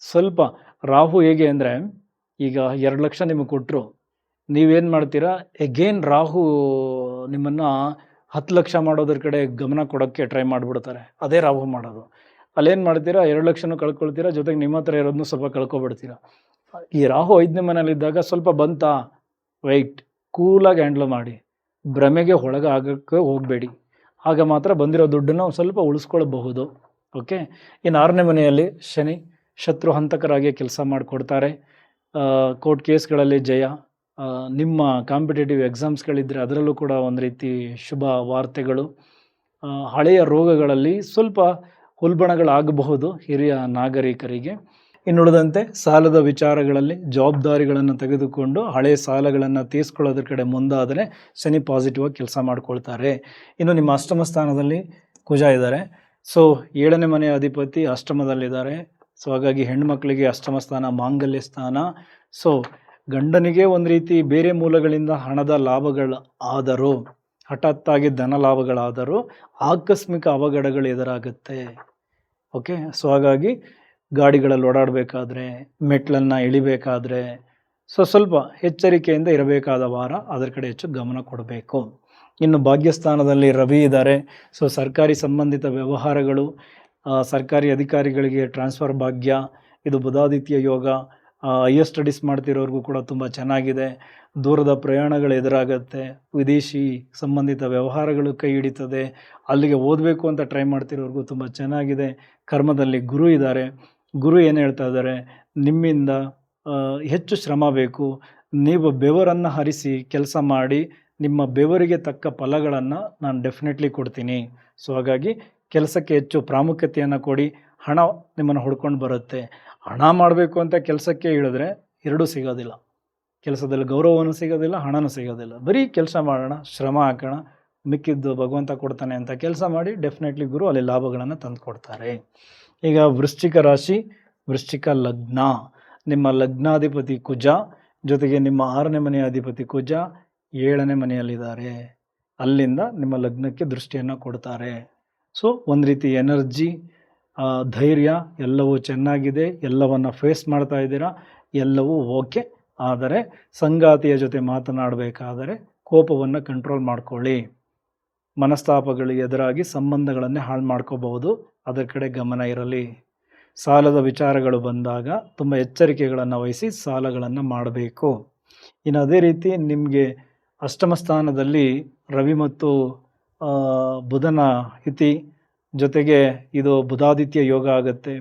Speaker 1: ಸ್ವಲ್ಪ ರಾಹು ಹೇಗೆ ಅಂದರೆ, ಈಗ 2 ಲಕ್ಷ ನಿಮಗೆ ಕೊಟ್ಟರು, ನೀವೇನು ಮಾಡ್ತೀರಾ, ಎಗೇನ್ ರಾಹು ನಿಮ್ಮನ್ನು 10 ಲಕ್ಷ ಮಾಡೋದ್ರ ಕಡೆ ಗಮನ ಕೊಡೋಕ್ಕೆ ಟ್ರೈ ಮಾಡಿಬಿಡ್ತಾರೆ. ಅದೇ ರಾಹು ಮಾಡೋದು. ಅಲ್ಲೇನು ಮಾಡ್ತೀರಾ, 2 ಲಕ್ಷನೂ ಕಳ್ಕೊಳ್ತೀರಾ, ಜೊತೆಗೆ ನಿಮ್ಮ ಹತ್ರ ಇರೋದನ್ನು ಸ್ವಲ್ಪ ಕಳ್ಕೊಬಿಡ್ತೀರಾ. ಈ ರಾಹು 5ನೇ ಮನೇಲಿದ್ದಾಗ ಸ್ವಲ್ಪ ಬಂತಾ, ವೈಟ್, ಕೂಲಾಗಿ ಹ್ಯಾಂಡ್ಲ್ ಮಾಡಿ, ಭ್ರಮೆಗೆ ಆಗೋಕ್ಕೆ ಹೋಗಬೇಡಿ. ಆಗ ಮಾತ್ರ ಬಂದಿರೋ ದುಡ್ಡನ್ನು ಸ್ವಲ್ಪ ಉಳಿಸ್ಕೊಳ್ಬಹುದು. ಓಕೆ. ಇನ್ನು 6ನೇ ಮನೆಯಲ್ಲಿ ಶನಿ ಶತ್ರು ಹಂತಕರಾಗಿ ಕೆಲಸ ಮಾಡಿಕೊಡ್ತಾರೆ. ಕೋರ್ಟ್ ಕೇಸ್ಗಳಲ್ಲಿ ಜಯ, ನಿಮ್ಮ ಕಾಂಪಿಟೇಟಿವ್ ಎಕ್ಸಾಮ್ಸ್ಗಳಿದ್ದರೆ ಅದರಲ್ಲೂ ಕೂಡ ಒಂದು ರೀತಿ ಶುಭ ವಾರ್ತೆಗಳು. ಹಳೆಯ ರೋಗಗಳಲ್ಲಿ ಸ್ವಲ್ಪ ಉಲ್ಬಣಗಳಾಗಬಹುದು ಹಿರಿಯ ನಾಗರಿಕರಿಗೆ. ಇನ್ನುಳಿದಂತೆ ಸಾಲದ ವಿಚಾರಗಳಲ್ಲಿ ಜವಾಬ್ದಾರಿಗಳನ್ನು ತೆಗೆದುಕೊಂಡು ಹಳೆಯ ಸಾಲಗಳನ್ನು ತೀರಿಸ್ಕೊಳ್ಳೋದ್ರ ಕಡೆ ಮುಂದಾದರೆ ಶನಿ ಪಾಸಿಟಿವ್ ಆಗಿ ಕೆಲಸ ಮಾಡ್ಕೊಳ್ತಾರೆ. ಇನ್ನು ನಿಮ್ಮ ಅಷ್ಟಮ ಸ್ಥಾನದಲ್ಲಿ ಕುಜ ಇದ್ದಾರೆ. ಸೊ 7ನೇ ಮನೆಯ ಅಧಿಪತಿ ಅಷ್ಟಮದಲ್ಲಿದ್ದಾರೆ. ಸೊ ಹಾಗಾಗಿ ಹೆಣ್ಮಕ್ಳಿಗೆ ಅಷ್ಟಮ ಸ್ಥಾನ ಮಾಂಗಲ್ಯ ಸ್ಥಾನ. ಸೊ ಗಂಡನಿಗೆ ಒಂದು ರೀತಿ ಬೇರೆ ಮೂಲಗಳಿಂದ ಹಣದ ಲಾಭಗಳು ಆದರೂ, ಹಠಾತ್ತಾಗಿ ಧನ ಲಾಭಗಳಾದರೂ ಆಕಸ್ಮಿಕ ಅವಘಡಗಳು ಎದುರಾಗುತ್ತೆ. ಓಕೆ. ಸೊ ಹಾಗಾಗಿ ಗಾಡಿಗಳಲ್ಲಿ ಓಡಾಡಬೇಕಾದ್ರೆ, ಮೆಟ್ಲನ್ನು ಇಳಿಬೇಕಾದ್ರೆ ಸ್ವಲ್ಪ ಎಚ್ಚರಿಕೆಯಿಂದ ಇರಬೇಕಾದ ವಾರ. ಅದರ ಕಡೆ ಹೆಚ್ಚು ಗಮನ ಕೊಡಬೇಕು. ಇನ್ನು ಭಾಗ್ಯಸ್ಥಾನದಲ್ಲಿ ರವಿ ಇದ್ದಾರೆ. ಸೊ ಸರ್ಕಾರಿ ಸಂಬಂಧಿತ ವ್ಯವಹಾರಗಳು, ಸರ್ಕಾರಿ ಅಧಿಕಾರಿಗಳಿಗೆ ಟ್ರಾನ್ಸ್ಫರ್ ಭಾಗ್ಯ, ಇದು ಬುಧಾದಿತ್ಯ ಯೋಗ. ಹೈಯರ್ ಸ್ಟಡೀಸ್ ಮಾಡ್ತಿರೋರ್ಗೂ ಕೂಡ ತುಂಬ ಚೆನ್ನಾಗಿದೆ. ದೂರದ ಪ್ರಯಾಣಗಳು ಎದುರಾಗತ್ತೆ. ವಿದೇಶಿ ಸಂಬಂಧಿತ ವ್ಯವಹಾರಗಳು ಕೈ ಹಿಡಿತದೆ. ಅಲ್ಲಿಗೆ ಓದಬೇಕು ಅಂತ ಟ್ರೈ ಮಾಡ್ತಿರೋರ್ಗೂ ತುಂಬ ಚೆನ್ನಾಗಿದೆ. ಕರ್ಮದಲ್ಲಿ ಗುರು ಇದ್ದಾರೆ. ಗುರು ಏನು ಹೇಳ್ತಾ ಇದ್ದಾರೆ, ನಿಮ್ಮಿಂದ ಹೆಚ್ಚು ಶ್ರಮ ಬೇಕು, ನೀವು ಬೆವರನ್ನು ಹರಿಸಿ ಕೆಲಸ ಮಾಡಿ, ನಿಮ್ಮ ಬೆವರಿಗೆ ತಕ್ಕ ಫಲಗಳನ್ನು ನಾನು ಡೆಫಿನೆಟ್ಲಿ ಕೊಡ್ತೀನಿ. ಸೊ ಹಾಗಾಗಿ ಕೆಲಸಕ್ಕೆ ಹೆಚ್ಚು ಪ್ರಾಮುಖ್ಯತೆಯನ್ನು ಕೊಡಿ. ಹಣ ನಿಮ್ಮನ್ನು ಹೊಡ್ಕೊಂಡು ಬರುತ್ತೆ. ಹಣ ಮಾಡಬೇಕು ಅಂತ ಕೆಲಸಕ್ಕೆ ಇಳಿದ್ರೆ ಎರಡೂ ಸಿಗೋದಿಲ್ಲ. ಕೆಲಸದಲ್ಲಿ ಗೌರವನೂ ಸಿಗೋದಿಲ್ಲ, ಹಣನೂ ಸಿಗೋದಿಲ್ಲ. ಬರೀ ಕೆಲಸ ಮಾಡೋಣ, ಶ್ರಮ ಹಾಕೋಣ, ಮಿಕ್ಕಿದ್ದು ಭಗವಂತ ಕೊಡ್ತಾನೆ ಅಂತ ಕೆಲಸ ಮಾಡಿ ಡೆಫಿನೆಟ್ಲಿ ಗುರು ಅಲ್ಲಿ ಲಾಭಗಳನ್ನು ತಂದು ಕೊಡ್ತಾರೆ. ಈಗ ವೃಶ್ಚಿಕ ರಾಶಿ, ವೃಶ್ಚಿಕ ಲಗ್ನ. ನಿಮ್ಮ ಲಗ್ನಾಧಿಪತಿ ಕುಜ, ಜೊತೆಗೆ ನಿಮ್ಮ 6ನೇ ಮನೆಯ ಅಧಿಪತಿ ಕುಜ 7ನೇ ಮನೆಯಲ್ಲಿದ್ದಾರೆ. ಅಲ್ಲಿಂದ ನಿಮ್ಮ ಲಗ್ನಕ್ಕೆ ದೃಷ್ಟಿಯನ್ನು ಕೊಡ್ತಾರೆ. ಸೊ ಒಂದು ರೀತಿ ಎನರ್ಜಿ, ಧೈರ್ಯ ಎಲ್ಲವೂ ಚೆನ್ನಾಗಿದೆ. ಎಲ್ಲವನ್ನು ಫೇಸ್ ಮಾಡ್ತಾ ಇದ್ದೀರಾ, ಎಲ್ಲವೂ ಓಕೆ. ಆದರೆ ಸಂಗಾತಿಯ ಜೊತೆ ಮಾತನಾಡಬೇಕಾದರೆ ಕೋಪವನ್ನು ಕಂಟ್ರೋಲ್ ಮಾಡ್ಕೊಳ್ಳಿ. ಮನಸ್ತಾಪಗಳು ಎದುರಾಗಿ ಸಂಬಂಧಗಳನ್ನೇ ಹಾಳು ಮಾಡ್ಕೋಬಹುದು. ಅದರ ಕಡೆ ಗಮನ ಇರಲಿ. ಸಾಲದ ವಿಚಾರಗಳು ಬಂದಾಗ ತುಂಬ ಎಚ್ಚರಿಕೆಗಳನ್ನು ವಹಿಸಿ ಸಾಲಗಳನ್ನು ಮಾಡಬೇಕು. ಇನ್ನು ಅದೇ ರೀತಿ ನಿಮಗೆ ಅಷ್ಟಮ ಸ್ಥಾನದಲ್ಲಿ ರವಿ ಮತ್ತು ಬುಧನ ಹಿತಿ, ಜೊತೆಗೆ ಇದು ಬುಧಾದಿತ್ಯ ಯೋಗ ಆಗುತ್ತೆ.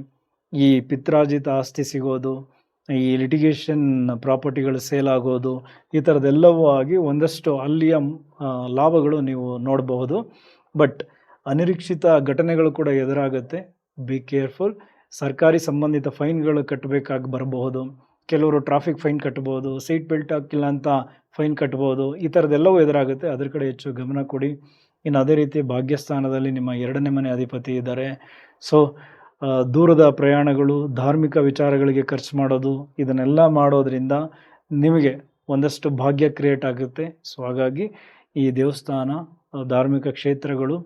Speaker 1: ಈ ಪಿತ್ರಾರ್ಜಿತ ಆಸ್ತಿ ಸಿಗೋದು, ಈ ಲಿಟಿಗೇಷನ್ ಪ್ರಾಪರ್ಟಿಗಳು ಸೇಲ್ ಆಗೋದು, ಈ ಥರದ್ದೆಲ್ಲವೂ ಆಗಿ ಒಂದಷ್ಟು ಅಲ್ಲಿಯ ಲಾಭಗಳು ನೀವು ನೋಡಬಹುದು. ಬಟ್ ಅನಿರೀಕ್ಷಿತ ಘಟನೆಗಳು ಕೂಡ ಎದುರಾಗುತ್ತೆ. Be careful. ಸರ್ಕಾರಿ ಸಂಬಂಧಿತ ಫೈನ್ಗಳು ಕಟ್ಟಬೇಕಾಗಿ ಬರಬಹುದು. ಕೆಲವರು ಟ್ರಾಫಿಕ್ ಫೈನ್ ಕಟ್ಬೋದು, ಸೀಟ್ ಬೆಲ್ಟ್ ಹಾಕಿಲ್ಲ ಅಂತ ಫೈನ್ ಕಟ್ಬೋದು. ಈ ಥರದ್ದೆಲ್ಲವೂ ಎದುರಾಗುತ್ತೆ. ಅದ್ರ ಕಡೆ ಹೆಚ್ಚು ಗಮನ ಕೊಡಿ. ಇನ್ನು ಅದೇ ರೀತಿ ಭಾಗ್ಯಸ್ಥಾನದಲ್ಲಿ ನಿಮ್ಮ 2ನೇ ಮನೆ ಅಧಿಪತಿ ಇದ್ದಾರೆ. ಸೊ ದೂರದ ಪ್ರಯಾಣಗಳು, ಧಾರ್ಮಿಕ ವಿಚಾರಗಳಿಗೆ ಖರ್ಚು ಮಾಡೋದು, ಇದನ್ನೆಲ್ಲ ಮಾಡೋದ್ರಿಂದ ನಿಮಗೆ ಒಂದಷ್ಟು ಭಾಗ್ಯ ಕ್ರಿಯೇಟ್ ಆಗುತ್ತೆ. ಸೊ ಹಾಗಾಗಿ ಈ ದೇವಸ್ಥಾನ, ಧಾರ್ಮಿಕ ಕ್ಷೇತ್ರಗಳು,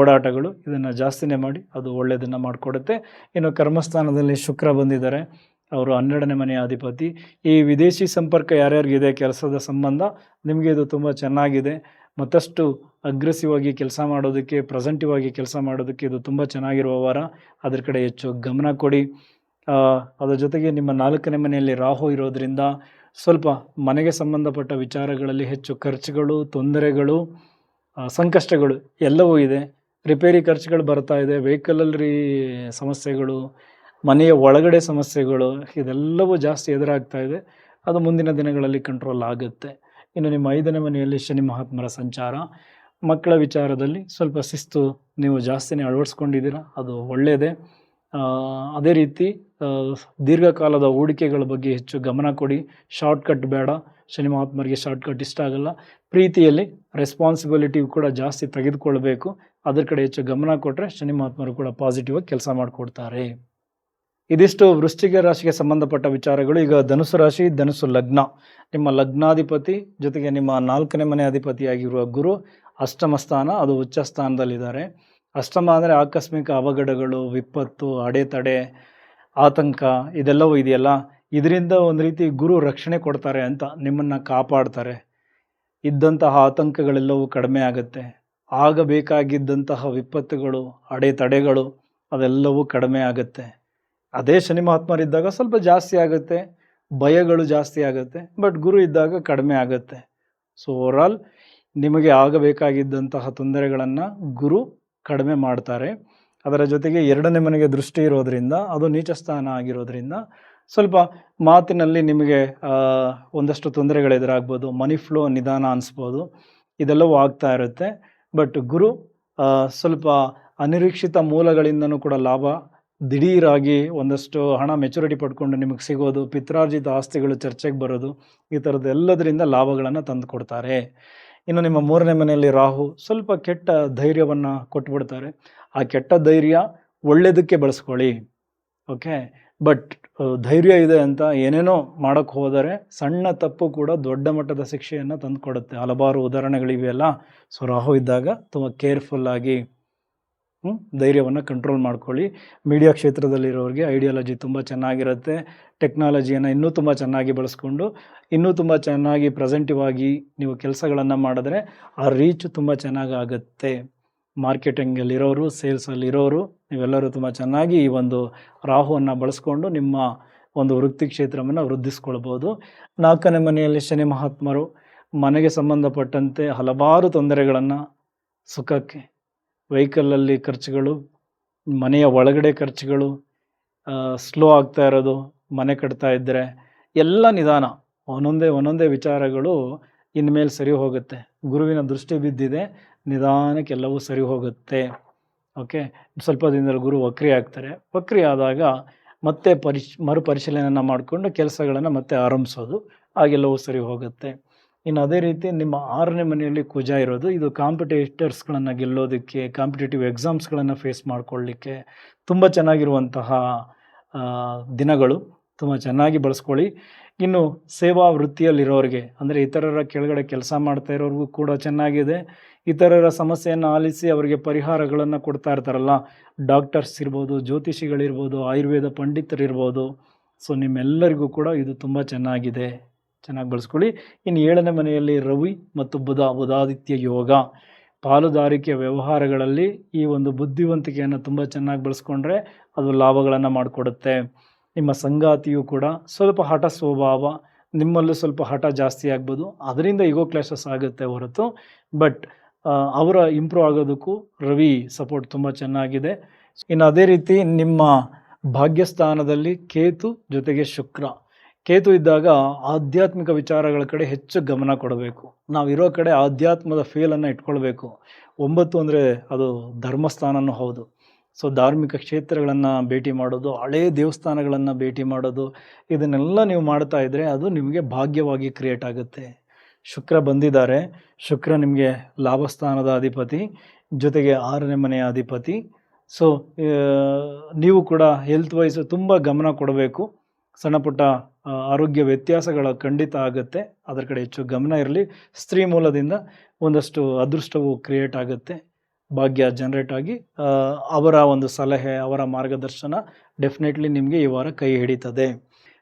Speaker 1: ಓಡಾಟಗಳು ಇದನ್ನು ಜಾಸ್ತಿನೇ ಮಾಡಿ, ಅದು ಒಳ್ಳೆಯದನ್ನು ಮಾಡಿಕೊಡುತ್ತೆ. ಇನ್ನು ಕರ್ಮಸ್ಥಾನದಲ್ಲಿ ಶುಕ್ರ ಬಂದಿದ್ದಾರೆ. ಅವರು 12ನೇ ಮನೆಯ ಅಧಿಪತಿ. ಈ ವಿದೇಶಿ ಸಂಪರ್ಕ ಯಾರ್ಯಾರಿಗಿದೆ, ಕೆಲಸದ ಸಂಬಂಧ, ನಿಮಗೆ ಇದು ತುಂಬ ಚೆನ್ನಾಗಿದೆ. ಮತ್ತಷ್ಟು ಅಗ್ರೆಸಿವ್ ಆಗಿ ಕೆಲಸ ಮಾಡೋದಕ್ಕೆ, ಪ್ರೆಸೆಂಟಿವ್ ಆಗಿ ಕೆಲಸ ಮಾಡೋದಕ್ಕೆ ಇದು ತುಂಬ ಚೆನ್ನಾಗಿರುವ ವಾರ. ಅದ್ರ ಕಡೆ ಹೆಚ್ಚು ಗಮನ ಕೊಡಿ. ಅದರ ಜೊತೆಗೆ ನಿಮ್ಮ 4ನೇ ಮನೆಯಲ್ಲಿ ರಾಹು ಇರೋದರಿಂದ ಸ್ವಲ್ಪ ಮನೆಗೆ ಸಂಬಂಧಪಟ್ಟ ವಿಚಾರಗಳಲ್ಲಿ ಹೆಚ್ಚು ಖರ್ಚುಗಳು, ತೊಂದರೆಗಳು, ಸಂಕಷ್ಟಗಳು ಎಲ್ಲವೂ ಇದೆ. ರಿಪೇರಿ ಖರ್ಚುಗಳು ಬರ್ತಾ ಇದೆ, ವೆಹಿಕಲಲ್ಲಿ ಸಮಸ್ಯೆಗಳು, ಮನೆಯ ಒಳಗಡೆ ಸಮಸ್ಯೆಗಳು, ಇದೆಲ್ಲವೂ ಜಾಸ್ತಿ ಎದುರಾಗ್ತಾ ಇದೆ. ಅದು ಮುಂದಿನ ದಿನಗಳಲ್ಲಿ ಕಂಟ್ರೋಲ್ ಆಗುತ್ತೆ. ಇನ್ನು ನಿಮ್ಮ 5ನೇ ಮನೆಯಲ್ಲಿ ಶನಿ ಮಹಾತ್ಮರ ಸಂಚಾರ. ಮಕ್ಕಳ ವಿಚಾರದಲ್ಲಿ ಸ್ವಲ್ಪ ಶಿಸ್ತು ನೀವು ಜಾಸ್ತಿನೇ ಅಳವಡಿಸ್ಕೊಂಡಿದ್ದೀರಾ, ಅದು ಒಳ್ಳೆಯದೇ. ಅದೇ ರೀತಿ ದೀರ್ಘಕಾಲದ ಹೂಡಿಕೆಗಳ ಬಗ್ಗೆ ಹೆಚ್ಚು ಗಮನ ಕೊಡಿ. ಶಾರ್ಟ್ಕಟ್ ಬೇಡ. ಶನಿ ಮಹಾತ್ಮರಿಗೆ ಶಾರ್ಟ್ಕಟ್ ಇಷ್ಟ ಆಗಲ್ಲ. ಪ್ರೀತಿಯಲ್ಲಿ ರೆಸ್ಪಾನ್ಸಿಬಿಲಿಟಿ ಕೂಡ ಜಾಸ್ತಿ ತೆಗೆದುಕೊಳ್ಬೇಕು. ಅದ್ರ ಕಡೆ ಹೆಚ್ಚು ಗಮನ ಕೊಟ್ಟರೆ ಶನಿ ಮಹಾತ್ಮರು ಕೂಡ ಪಾಸಿಟಿವ್ ಆಗಿ ಕೆಲಸ ಮಾಡಿಕೊಡ್ತಾರೆ. ಇದಿಷ್ಟು ವೃಶ್ಚಿಕ ರಾಶಿಗೆ ಸಂಬಂಧಪಟ್ಟ ವಿಚಾರಗಳು. ಈಗ ಧನುಸು ರಾಶಿ, ಧನುಸು ಲಗ್ನ. ನಿಮ್ಮ ಲಗ್ನಾಧಿಪತಿ ಜೊತೆಗೆ ನಿಮ್ಮ 4ನೇ ಮನೆ ಅಧಿಪತಿಯಾಗಿರುವ ಗುರು ಅಷ್ಟಮ ಸ್ಥಾನ, ಅದು ಉಚ್ಚ ಸ್ಥಾನದಲ್ಲಿದ್ದಾರೆ. ಅಷ್ಟಮ ಅಂದರೆ ಆಕಸ್ಮಿಕ ಅವಘಡಗಳು, ವಿಪತ್ತು, ಅಡೆತಡೆ, ಆತಂಕ ಇದೆಲ್ಲವೂ ಇದೆಯಲ್ಲ, ಇದರಿಂದ ಒಂದು ರೀತಿ ಗುರು ರಕ್ಷಣೆ ಕೊಡ್ತಾರೆ ಅಂತ, ನಿಮ್ಮನ್ನು ಕಾಪಾಡ್ತಾರೆ. ಇದ್ದಂತಹ ಆತಂಕಗಳೆಲ್ಲವೂ ಕಡಿಮೆ ಆಗುತ್ತೆ. ಆಗಬೇಕಾಗಿದ್ದಂತಹ ವಿಪತ್ತುಗಳು, ಅಡೆತಡೆಗಳು ಅದೆಲ್ಲವೂ ಕಡಿಮೆ ಆಗುತ್ತೆ. ಅದೇ ಶನಿ ಮಹಾತ್ಮರಿದ್ದಾಗ ಸ್ವಲ್ಪ ಜಾಸ್ತಿ ಆಗುತ್ತೆ, ಭಯಗಳು ಜಾಸ್ತಿ ಆಗುತ್ತೆ. ಬಟ್ ಗುರು ಇದ್ದಾಗ ಕಡಿಮೆ ಆಗುತ್ತೆ. ಸೊ ಓವರಾಲ್ ನಿಮಗೆ ಆಗಬೇಕಾಗಿದ್ದಂತಹ ತೊಂದರೆಗಳನ್ನು ಗುರು ಕಡಿಮೆ ಮಾಡ್ತಾರೆ. ಅದರ ಜೊತೆಗೆ 2ನೇ ಮನೆಗೆ ದೃಷ್ಟಿ ಇರೋದ್ರಿಂದ, ಅದು ನೀಚ ಸ್ಥಾನ ಆಗಿರೋದ್ರಿಂದ ಸ್ವಲ್ಪ ಮಾತಿನಲ್ಲಿ ನಿಮಗೆ ಒಂದಷ್ಟು ತೊಂದರೆಗಳು ಎದುರಾಗ್ಬೋದು. ಮನಿ ಫ್ಲೋ ನಿಧಾನ ಅನಿಸ್ಬೋದು. ಇದೆಲ್ಲವೂ ಆಗ್ತಾ ಇರುತ್ತೆ. ಬಟ್ ಗುರು ಸ್ವಲ್ಪ ಅನಿರೀಕ್ಷಿತ ಮೂಲಗಳಿಂದನೂ ಕೂಡ ಲಾಭ, ದಿಢೀರಾಗಿ ಒಂದಷ್ಟು ಹಣ ಮೆಚುರಿಟಿ ಪಡ್ಕೊಂಡು ನಿಮಗೆ ಸಿಗೋದು, ಪಿತ್ರಾರ್ಜಿತ ಆಸ್ತಿಗಳು ಚರ್ಚೆಗೆ ಬರೋದು, ಈ ಥರದ್ದು ಎಲ್ಲದರಿಂದ ಲಾಭಗಳನ್ನು ತಂದು ಕೊಡ್ತಾರೆ. ಇನ್ನು ನಿಮ್ಮ 3ನೇ ಮನೆಯಲ್ಲಿ ರಾಹು ಸ್ವಲ್ಪ ಕೆಟ್ಟ ಧೈರ್ಯವನ್ನು ಕೊಟ್ಬಿಡ್ತಾರೆ. ಆ ಕೆಟ್ಟ ಧೈರ್ಯ ಒಳ್ಳೆಯದಕ್ಕೆ ಬಳಸ್ಕೊಳ್ಳಿ. ಓಕೆ, ಬಟ್ ಧೈರ್ಯ ಇದೆ ಅಂತ ಏನೇನೋ ಮಾಡೋಕ್ಕೆ ಹೋದರೆ ಸಣ್ಣ ತಪ್ಪು ಕೂಡ ದೊಡ್ಡ ಮಟ್ಟದ ಶಿಕ್ಷೆಯನ್ನು ತಂದು ಕೊಡುತ್ತೆ. ಹಲವಾರು ಉದಾಹರಣೆಗಳಿವೆಯಲ್ಲ. ಸೊ ರಾಹು ಇದ್ದಾಗ ತುಂಬ ಕೇರ್ಫುಲ್ಲಾಗಿ ಧೈರ್ಯವನ್ನು ಕಂಟ್ರೋಲ್ ಮಾಡ್ಕೊಳ್ಳಿ. ಮೀಡಿಯಾ ಕ್ಷೇತ್ರದಲ್ಲಿರೋರಿಗೆ ಐಡಿಯಾಲಜಿ ತುಂಬ ಚೆನ್ನಾಗಿರುತ್ತೆ. ಟೆಕ್ನಾಲಜಿಯನ್ನು ಇನ್ನೂ ತುಂಬ ಚೆನ್ನಾಗಿ ಬಳಸ್ಕೊಂಡು ಇನ್ನೂ ತುಂಬ ಚೆನ್ನಾಗಿ ಪ್ರೆಸೆಂಟಿವ್ ಆಗಿ ನೀವು ಕೆಲಸಗಳನ್ನು ಮಾಡಿದ್ರೆ ಆ ರೀಚ್ ತುಂಬ ಚೆನ್ನಾಗಿ ಆಗುತ್ತೆ. ಮಾರ್ಕೆಟಿಂಗಲ್ಲಿರೋರು, ಸೇಲ್ಸಲ್ಲಿರೋರು ನೀವೆಲ್ಲರೂ ತುಂಬ ಚೆನ್ನಾಗಿ ಈ ಒಂದು ರಾಹುವನ್ನು ಬಳಸ್ಕೊಂಡು ನಿಮ್ಮ ಒಂದು ವೃತ್ತಿ ಕ್ಷೇತ್ರವನ್ನು ವೃದ್ಧಿಸ್ಕೊಳ್ಬೋದು. 4ನೇ ಮನೆಯಲ್ಲಿ ಶನಿ ಮಹಾತ್ಮರು ಮನೆಗೆ ಸಂಬಂಧಪಟ್ಟಂತೆ ಹಲವಾರು ತೊಂದರೆಗಳನ್ನು, ಸುಖಕ್ಕೆ, ವೆಹಿಕಲಲ್ಲಿ ಖರ್ಚುಗಳು, ಮನೆಯ ಒಳಗಡೆ ಖರ್ಚುಗಳು, ಸ್ಲೋ ಆಗ್ತಾ ಇರೋದು, ಮನೆ ಕಟ್ತಾ ಇದ್ದರೆ ಎಲ್ಲ ನಿಧಾನ, ಒಂದೊಂದೇ ವಿಚಾರಗಳು ಇನ್ಮೇಲೆ ಸರಿ ಹೋಗುತ್ತೆ. ಗುರುವಿನ ದೃಷ್ಟಿ ಬಿದ್ದಿದೆ, ನಿಧಾನಕ್ಕೆ ಎಲ್ಲವೂ ಸರಿ ಹೋಗುತ್ತೆ. ಓಕೆ, ಸ್ವಲ್ಪ ದಿನದಲ್ಲಿ ಗುರು ವಕ್ರಿ ಆಗ್ತಾರೆ. ವಕ್ರಿ ಆದಾಗ ಮತ್ತೆ ಮರುಪರಿಶೀಲನೆಯನ್ನು ಮಾಡಿಕೊಂಡು ಕೆಲಸಗಳನ್ನು ಮತ್ತೆ ಆರಂಭಿಸೋದು, ಹಾಗೆಲ್ಲವೂ ಸರಿ ಹೋಗುತ್ತೆ. ಇನ್ನು ಅದೇ ರೀತಿ ನಿಮ್ಮ 6ನೇ ಮನೆಯಲ್ಲಿ ಕುಜ ಇರೋದು, ಇದು ಕಾಂಪಿಟೇಟರ್ಸ್ಗಳನ್ನು ಗೆಲ್ಲೋದಕ್ಕೆ, ಕಾಂಪಿಟೇಟಿವ್ ಎಕ್ಸಾಮ್ಸ್ಗಳನ್ನು ಫೇಸ್ ಮಾಡ್ಕೊಳ್ಳಿಕ್ಕೆ ತುಂಬ ಚೆನ್ನಾಗಿರುವಂತಹ ದಿನಗಳು. ತುಂಬ ಚೆನ್ನಾಗಿ ಬಳಸ್ಕೊಳ್ಳಿ. ಇನ್ನು ಸೇವಾ ವೃತ್ತಿಯಲ್ಲಿರೋರಿಗೆ, ಅಂದರೆ ಇತರರ ಕೆಳಗಡೆ ಕೆಲಸ ಮಾಡ್ತಾ ಇರೋರಿಗೂ ಕೂಡ ಚೆನ್ನಾಗಿದೆ. ಇತರರ ಸಮಸ್ಯೆಯನ್ನು ಆಲಿಸಿ ಅವರಿಗೆ ಪರಿಹಾರಗಳನ್ನು ಕೊಡ್ತಾ ಇರ್ತಾರಲ್ಲ, ಡಾಕ್ಟರ್ಸ್ ಇರ್ಬೋದು, ಜ್ಯೋತಿಷಿಗಳಿರ್ಬೋದು, ಆಯುರ್ವೇದ ಪಂಡಿತರಿರ್ಬೋದು. ಸೊ ನಿಮ್ಮೆಲ್ಲರಿಗೂ ಕೂಡ ಇದು ತುಂಬ ಚೆನ್ನಾಗಿದೆ, ಚೆನ್ನಾಗಿ ಬಳಸ್ಕೊಳ್ಳಿ. ಇನ್ನು 7ನೇ ಮನೆಯಲ್ಲಿ ರವಿ ಮತ್ತು ಬುಧಾದಿತ್ಯ ಯೋಗ, ಪಾಲುದಾರಿಕೆ ವ್ಯವಹಾರಗಳಲ್ಲಿ ಈ ಒಂದು ಬುದ್ಧಿವಂತಿಕೆಯನ್ನು ತುಂಬ ಚೆನ್ನಾಗಿ ಬಳಸ್ಕೊಂಡ್ರೆ ಅದು ಲಾಭಗಳನ್ನು ಮಾಡಿಕೊಡುತ್ತೆ. ನಿಮ್ಮ ಸಂಗಾತಿಯು ಕೂಡ ಸ್ವಲ್ಪ ಹಠ ಸ್ವಭಾವ, ನಿಮ್ಮಲ್ಲೂ ಸ್ವಲ್ಪ ಹಠ ಜಾಸ್ತಿ ಆಗ್ಬೋದು. ಅದರಿಂದ ಈಗೋ ಕ್ಲಾಶಸ್ ಆಗುತ್ತೆ ಹೊರತು, ಬಟ್ ಅವರ ಇಂಪ್ರೂವ್ ಆಗೋದಕ್ಕೂ ರವಿ ಸಪೋರ್ಟ್ ತುಂಬ ಚೆನ್ನಾಗಿದೆ. ಇನ್ನು ಅದೇ ರೀತಿ ನಿಮ್ಮ ಭಾಗ್ಯಸ್ಥಾನದಲ್ಲಿ ಕೇತು ಜೊತೆಗೆ ಶುಕ್ರ. ಕೇತು ಇದ್ದಾಗ ಆಧ್ಯಾತ್ಮಿಕ ವಿಚಾರಗಳ ಕಡೆ ಹೆಚ್ಚು ಗಮನ ಕೊಡಬೇಕು. ನಾವಿರೋ ಕಡೆ ಆಧ್ಯಾತ್ಮದ ಫೀಲನ್ನು ಇಟ್ಕೊಳ್ಬೇಕು. 9 ಅಂದರೆ ಅದು ಧರ್ಮಸ್ಥಾನನೂ ಹೌದು. ಸೊ ಧಾರ್ಮಿಕ ಕ್ಷೇತ್ರಗಳನ್ನು ಭೇಟಿ ಮಾಡೋದು, ಹಳೇ ದೇವಸ್ಥಾನಗಳನ್ನು ಭೇಟಿ ಮಾಡೋದು, ಇದನ್ನೆಲ್ಲ ನೀವು ಮಾಡ್ತಾ ಇದ್ದರೆ ಅದು ನಿಮಗೆ ಭಾಗ್ಯವಾಗಿ ಕ್ರಿಯೇಟ್ ಆಗುತ್ತೆ. ಶುಕ್ರ ಬಂದಿದ್ದಾರೆ. ಶುಕ್ರ ನಿಮಗೆ ಲಾಭಸ್ಥಾನದ ಅಧಿಪತಿ, ಜೊತೆಗೆ 6ನೇ ಮನೆಯ ಅಧಿಪತಿ. ಸೊ ನೀವು ಕೂಡ ಹೆಲ್ತ್ ವೈಸ್ ತುಂಬ ಗಮನ ಕೊಡಬೇಕು. ಸಣ್ಣ ಪುಟ್ಟ ಆರೋಗ್ಯ ವ್ಯತ್ಯಾಸಗಳ ಖಂಡಿತ ಆಗುತ್ತೆ, ಅದರ ಕಡೆ ಹೆಚ್ಚು ಗಮನ ಇರಲಿ. ಸ್ತ್ರೀ ಮೂಲದಿಂದ ಒಂದಷ್ಟು ಅದೃಷ್ಟವು ಕ್ರಿಯೇಟ್ ಆಗುತ್ತೆ, ಭಾಗ್ಯ ಜನರೇಟ್ ಆಗಿ ಅವರ ಒಂದು ಸಲಹೆ, ಅವರ ಮಾರ್ಗದರ್ಶನ ಡೆಫಿನೆಟ್ಲಿ ನಿಮಗೆ ಈ ವಾರ ಕೈ ಹಿಡಿತದೆ.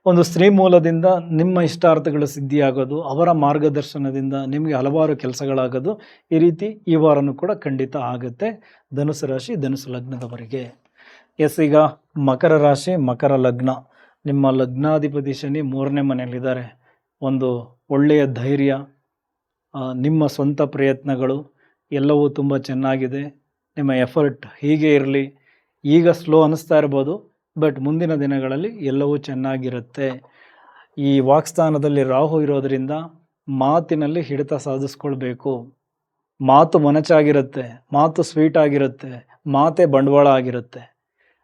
Speaker 1: ಒಂದು ಸ್ತ್ರೀ ಮೂಲದಿಂದ ನಿಮ್ಮ ಇಷ್ಟಾರ್ಥಗಳು ಸಿದ್ಧಿಯಾಗೋದು, ಅವರ ಮಾರ್ಗದರ್ಶನದಿಂದ ನಿಮಗೆ ಹಲವಾರು ಕೆಲಸಗಳಾಗೋದು, ಈ ರೀತಿ ಈ ವಾರನೂ ಕೂಡ ಖಂಡಿತ ಆಗುತ್ತೆ. ಧನುಸು ರಾಶಿ, ಧನುಸು ಲಗ್ನದವರೆಗೆ. ಈಗ ಮಕರ ರಾಶಿ, ಮಕರ ಲಗ್ನ. ನಿಮ್ಮ ಲಗ್ನಾಧಿಪತಿ ಶನಿ 3ನೇ ಮನೆಯಲ್ಲಿದ್ದಾರೆ. ಒಂದು ಒಳ್ಳೆಯ ಧೈರ್ಯ, ನಿಮ್ಮ ಸ್ವಂತ ಪ್ರಯತ್ನಗಳು ಎಲ್ಲವೂ ತುಂಬ ಚೆನ್ನಾಗಿದೆ. ನಿಮ್ಮ ಎಫರ್ಟ್ ಹೀಗೆ ಇರಲಿ. ಈಗ ಸ್ಲೋ ಅನ್ನಿಸ್ತಾ ಇರ್ಬೋದು, ಬಟ್ ಮುಂದಿನ ದಿನಗಳಲ್ಲಿ ಎಲ್ಲವೂ ಚೆನ್ನಾಗಿರುತ್ತೆ. ಈ ವಾಕ್ಸ್ಥಾನದಲ್ಲಿ ರಾಹು ಇರೋದರಿಂದ ಮಾತಿನಲ್ಲಿ ಹಿಡಿತ ಸಾಧಿಸ್ಕೊಳ್ಬೇಕು. ಮಾತು ಮೊನಚಾಗಿರುತ್ತೆ, ಮಾತು ಸ್ವೀಟ್ ಆಗಿರುತ್ತೆ, ಮಾತೇ ಬಂಡವಾಳ ಆಗಿರುತ್ತೆ.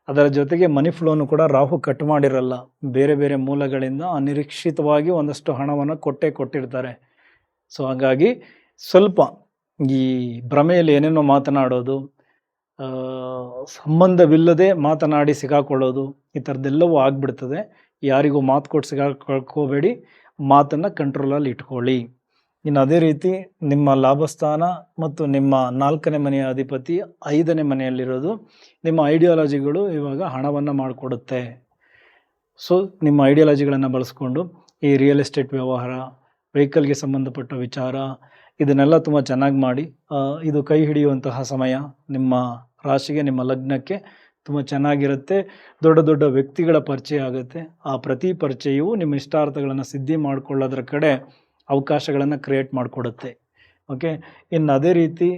Speaker 1: ಅದರ ಜೊತೆಗೆ ಮನಿ ಫ್ಲೋನು ಕೂಡ ರಾಹು ಕಟ್ ಮಾಡಿರಲ್ಲ. ಬೇರೆ ಬೇರೆ ಮೂಲಗಳಿಂದ ಅನಿರೀಕ್ಷಿತವಾಗಿ ಒಂದಷ್ಟು ಹಣವನ್ನು ಕೊಟ್ಟಿರ್ತಾರೆ. ಸೊ ಹಾಗಾಗಿ ಸ್ವಲ್ಪ ಈ ಭ್ರಮೆಯಲ್ಲಿ ಏನೇನೋ ಮಾತನಾಡೋದು, ಸಂಬಂಧವಿಲ್ಲದೆ ಮಾತನಾಡಿ ಸಿಗಾಕೊಳ್ಳೋದು ಈ ಥರದ್ದೆಲ್ಲವೂ ಆಗಿಬಿಡ್ತದೆ. ಯಾರಿಗೂ ಮಾತು ಕೊಟ್ಟು ಸಿಗಾಕೊಳ್ಕೋಬೇಡಿ, ಮಾತನ್ನು ಕಂಟ್ರೋಲಲ್ಲಿ ಇಟ್ಕೊಳ್ಳಿ. ಇನ್ನು ಅದೇ ರೀತಿ ನಿಮ್ಮ ಲಾಭಸ್ಥಾನ ಮತ್ತು ನಿಮ್ಮ 4ನೇ ಮನೆಯ ಅಧಿಪತಿ 5ನೇ ಮನೆಯಲ್ಲಿರೋದು ನಿಮ್ಮ ಐಡಿಯಾಲಜಿಗಳು ಇವಾಗ ಹಣವನ್ನು ಮಾಡಿಕೊಡುತ್ತೆ. ಸೊ ನಿಮ್ಮ ಐಡಿಯಾಲಜಿಗಳನ್ನು ಬಳಸ್ಕೊಂಡು ಈ ರಿಯಲ್ ಎಸ್ಟೇಟ್ ವ್ಯವಹಾರ, ವೆಹಿಕಲ್ಗೆ ಸಂಬಂಧಪಟ್ಟ ವಿಚಾರ ಇದನ್ನೆಲ್ಲ ತುಂಬ ಚೆನ್ನಾಗಿ ಮಾಡಿ. ಇದು ಕೈ ಹಿಡಿಯುವಂತಹ ಸಮಯ. ನಿಮ್ಮ ರಾಶಿಗೆ, ನಿಮ್ಮ ಲಗ್ನಕ್ಕೆ ತುಂಬ ಚೆನ್ನಾಗಿರುತ್ತೆ. ದೊಡ್ಡ ದೊಡ್ಡ ವ್ಯಕ್ತಿಗಳ ಪರಿಚಯ ಆಗುತ್ತೆ. ಆ ಪ್ರತಿ ಪರಿಚಯವು ನಿಮ್ಮ ಇಷ್ಟಾರ್ಥಗಳನ್ನು ಸಿದ್ಧಿ ಮಾಡಿಕೊಳ್ಳೋದ್ರ ಕಡೆ ಅವಕಾಶಗಳನ್ನು ಕ್ರಿಯೇಟ್ ಮಾಡಿಕೊಡುತ್ತೆ. ಓಕೆ. ಇನ್ನು ಅದೇ ರೀತಿ